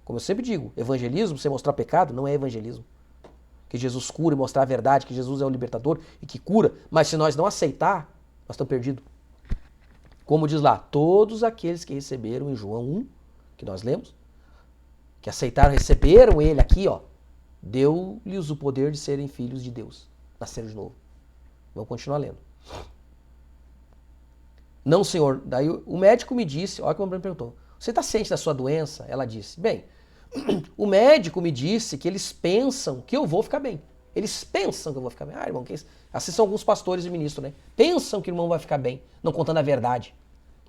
Como eu sempre digo, evangelismo, sem mostrar pecado, não é evangelismo. Que Jesus cura e mostrar a verdade, que Jesus é o libertador e que cura, mas se nós não aceitar, nós estamos perdidos. Como diz lá, todos aqueles que receberam em João 1, que nós lemos, que aceitaram, receberam ele aqui, ó, deu-lhes o poder de serem filhos de Deus. Nasceram de novo. Vamos continuar lendo. Não, senhor. Daí o médico me disse, olha o que o Mombrana perguntou, você está ciente da sua doença? Ela disse, bem, o médico me disse que eles pensam que eu vou ficar bem. Eles pensam que eu vou ficar bem. Ah, irmão, que isso? Assim são alguns pastores e ministros, né? Pensam que o irmão vai ficar bem, não contando a verdade,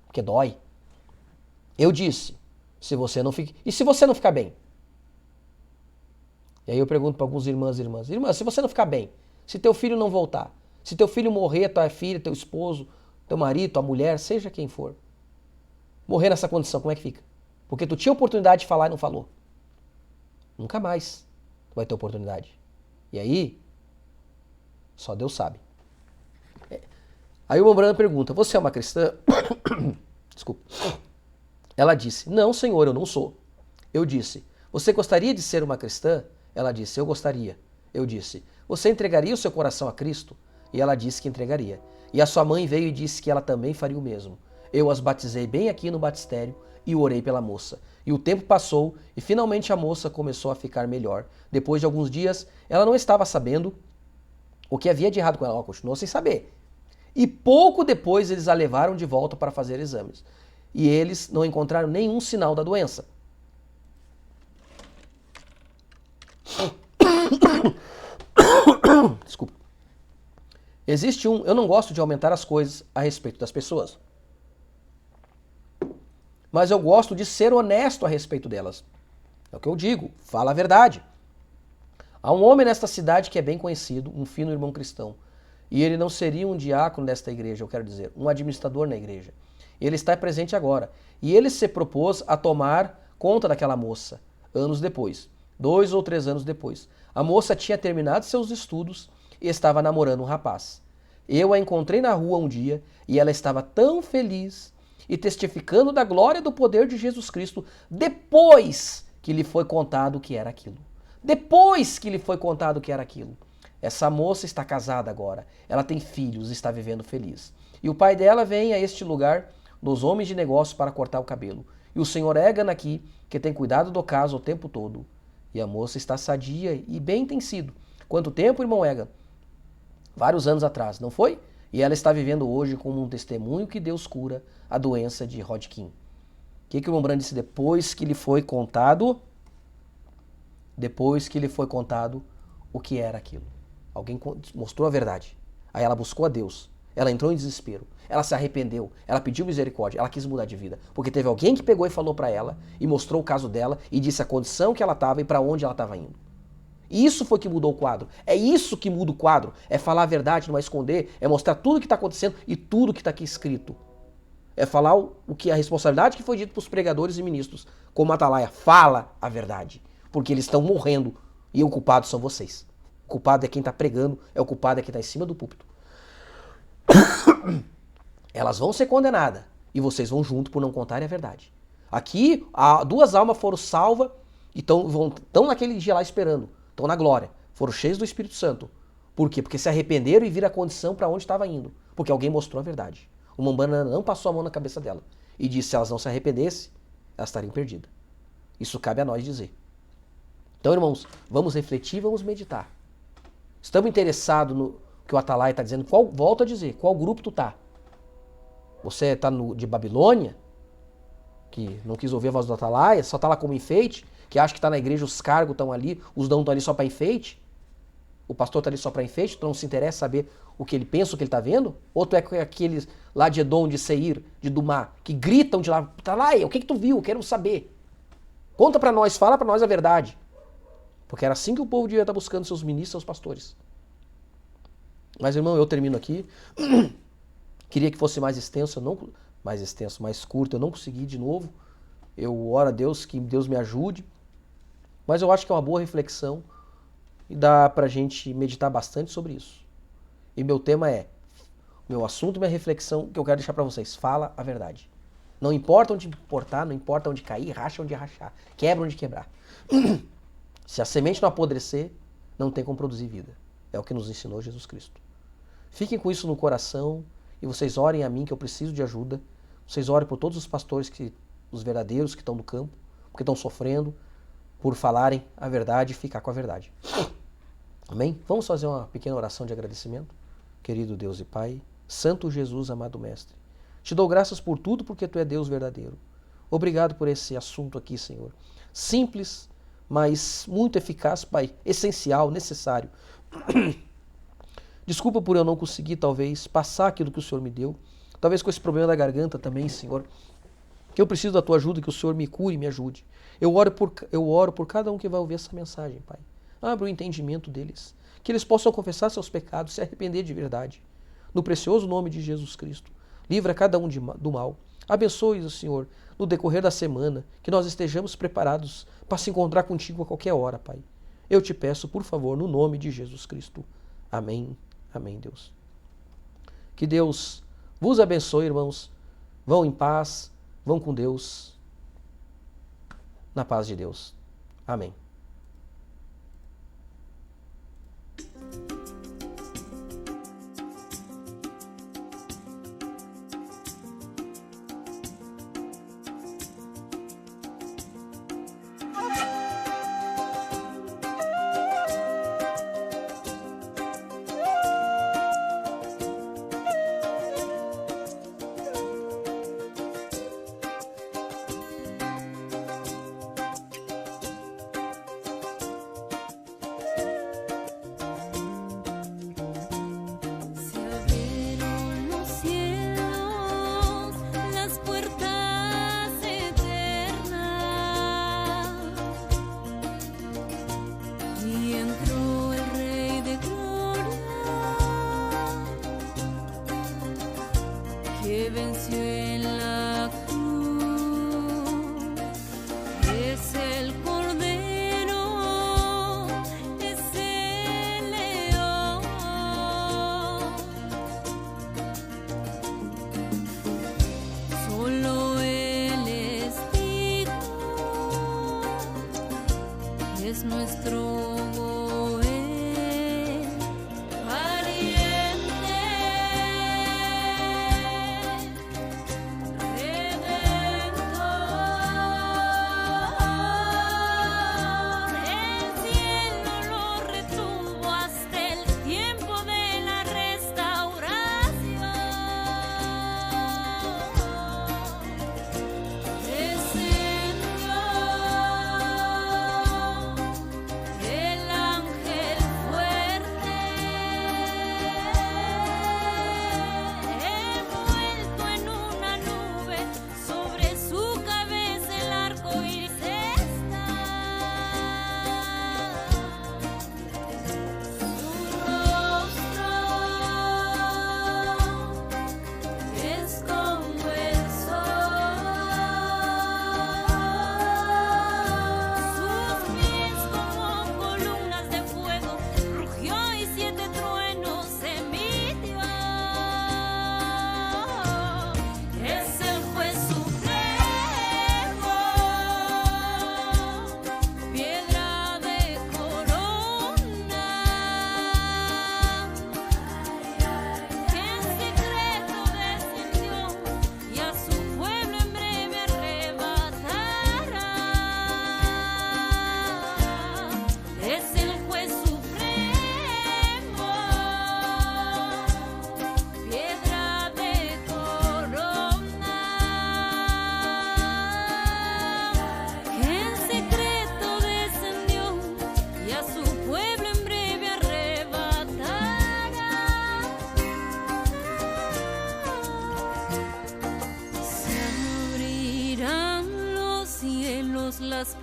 porque dói. Eu disse, se você não fica... E se você não ficar bem? E aí eu pergunto para alguns irmãs e irmãs, se você não ficar bem, se teu filho não voltar, se teu filho morrer, tua filha, teu esposo, teu marido, tua mulher, seja quem for, morrer nessa condição, como é que fica? Porque tu tinha oportunidade de falar e não falou. Nunca mais tu vai ter oportunidade. E aí, só Deus sabe. Aí o Mombrana pergunta, você é uma cristã? Desculpa. Ela disse, não, senhor, eu não sou. Eu disse, você gostaria de ser uma cristã? Ela disse, eu gostaria. Eu disse, você entregaria o seu coração a Cristo? E ela disse que entregaria. E a sua mãe veio e disse que ela também faria o mesmo. Eu as batizei bem aqui no batistério e orei pela moça. E o tempo passou e finalmente a moça começou a ficar melhor. Depois de alguns dias, ela não estava sabendo o que havia de errado com ela. Ela continuou sem saber. E pouco depois eles a levaram de volta para fazer exames. E eles não encontraram nenhum sinal da doença. Desculpa. Eu não gosto de aumentar as coisas a respeito das pessoas. Mas eu gosto de ser honesto a respeito delas. É o que eu digo, fala a verdade. Há um homem nesta cidade que é bem conhecido, um fino irmão cristão. E ele não seria um diácono desta igreja, eu quero dizer, um administrador na igreja. Ele está presente agora. E ele se propôs a tomar conta daquela moça, anos depois. 2 ou 3 anos depois. A moça tinha terminado seus estudos e estava namorando um rapaz. Eu a encontrei na rua um dia e ela estava tão feliz e testificando da glória do poder de Jesus Cristo depois que lhe foi contado o que era aquilo. Depois que lhe foi contado o que era aquilo. Essa moça está casada agora. Ela tem filhos e está vivendo feliz. E o pai dela vem a este lugar dos homens de negócio para cortar o cabelo. E o senhor Egan aqui, que tem cuidado do caso o tempo todo. E a moça está sadia e bem tem sido. Quanto tempo, irmão Egan? Vários anos atrás, não foi? E ela está vivendo hoje como um testemunho que Deus cura a doença de Hodgkin. O que o Mombrana disse depois que lhe foi contado? Depois que lhe foi contado o que era aquilo. Alguém mostrou a verdade. Aí ela buscou a Deus. Ela entrou em desespero. Ela se arrependeu. Ela pediu misericórdia. Ela quis mudar de vida. Porque teve alguém que pegou e falou para ela e mostrou o caso dela e disse a condição que ela estava e para onde ela estava indo. Isso foi que mudou o quadro. É isso que muda o quadro. É falar a verdade, não é esconder. É mostrar tudo o que está acontecendo e tudo que está aqui escrito. É falar o que a responsabilidade que foi dito para os pregadores e ministros. Como Atalaia, fala a verdade. Porque eles estão morrendo e o culpado são vocês. O culpado é quem está pregando, o culpado é quem está em cima do púlpito. Elas vão ser condenadas e vocês vão junto por não contarem a verdade. Aqui, 2 almas foram salvas e estão naquele dia lá esperando. Estão na glória. Foram cheios do Espírito Santo. Por quê? Porque se arrependeram e viram a condição para onde estava indo. Porque alguém mostrou a verdade. O Mombrana não passou a mão na cabeça dela. E disse, se elas não se arrependessem, elas estariam perdidas. Isso cabe a nós dizer. Então, irmãos, vamos refletir, vamos meditar. Estamos interessados no que o Atalaia está dizendo? Volto a dizer, qual grupo tu tá? Você está de Babilônia, que não quis ouvir a voz do Atalaia, só está lá como enfeite, que acha que está na igreja, os cargos estão ali, os dons estão ali só para enfeite? O pastor está ali só para enfeite, tu não se interessa saber o que ele pensa, o que ele está vendo? Ou tu é aqueles lá de Edom, de Seir, de Dumá, que gritam de lá, Atalaia, o que tu viu? Eu quero saber. Conta para nós, fala para nós a verdade. Porque era assim que o povo devia estar buscando seus ministros, seus pastores. Mas, irmão, eu termino aqui. Queria que fosse mais extenso, mais curto, eu não consegui de novo. Eu oro a Deus, que Deus me ajude. Mas eu acho que é uma boa reflexão e dá pra gente meditar bastante sobre isso. E meu tema é, meu assunto, minha reflexão, que eu quero deixar pra vocês. Fala a verdade. Não importa onde importar, não importa onde cair, racha onde rachar, quebra onde quebrar. Se a semente não apodrecer, não tem como produzir vida. É o que nos ensinou Jesus Cristo. Fiquem com isso no coração e vocês orem a mim, que eu preciso de ajuda. Vocês orem por todos os pastores, os verdadeiros que estão no campo, porque estão sofrendo, por falarem a verdade e ficar com a verdade. Amém? Vamos fazer uma pequena oração de agradecimento? Querido Deus e Pai, Santo Jesus, amado Mestre, te dou graças por tudo, porque Tu é Deus verdadeiro. Obrigado por esse assunto aqui, Senhor. Simples, mas muito eficaz, Pai, essencial, necessário. Desculpa por eu não conseguir, talvez, passar aquilo que o Senhor me deu. Talvez com esse problema da garganta também, Senhor. Que eu preciso da Tua ajuda, que o Senhor me cure e me ajude. Eu oro por cada um que vai ouvir essa mensagem, Pai. Abra o entendimento deles. Que eles possam confessar seus pecados, se arrepender de verdade. No precioso nome de Jesus Cristo. Livra cada um do mal. Abençoe-os, Senhor, no decorrer da semana, que nós estejamos preparados para se encontrar contigo a qualquer hora, Pai. Eu te peço, por favor, no nome de Jesus Cristo. Amém. Amém, Deus. Que Deus vos abençoe, irmãos. Vão em paz, vão com Deus, na paz de Deus. Amém. Se abrieron los cielos, las puertas eternas, y entró el Rey de Gloria, que venció en la cruz. Es el Cordero, es el León. Solo Él es digno, es nuestro Goel, valiente, redentor. El cielo lo retuvo hasta el tiempo de la restauración. Descendió el ángel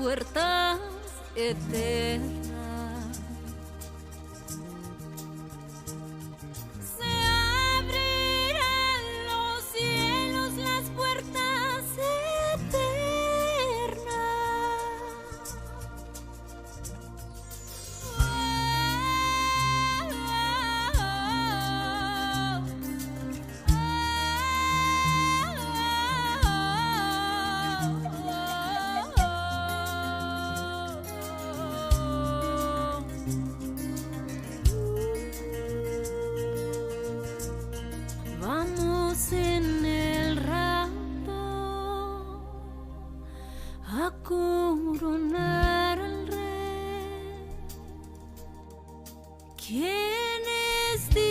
puertas eternas. Se abrirán los cielos, las puertas vamos en el rapto a coronar al rey. ¿Quién es Dios?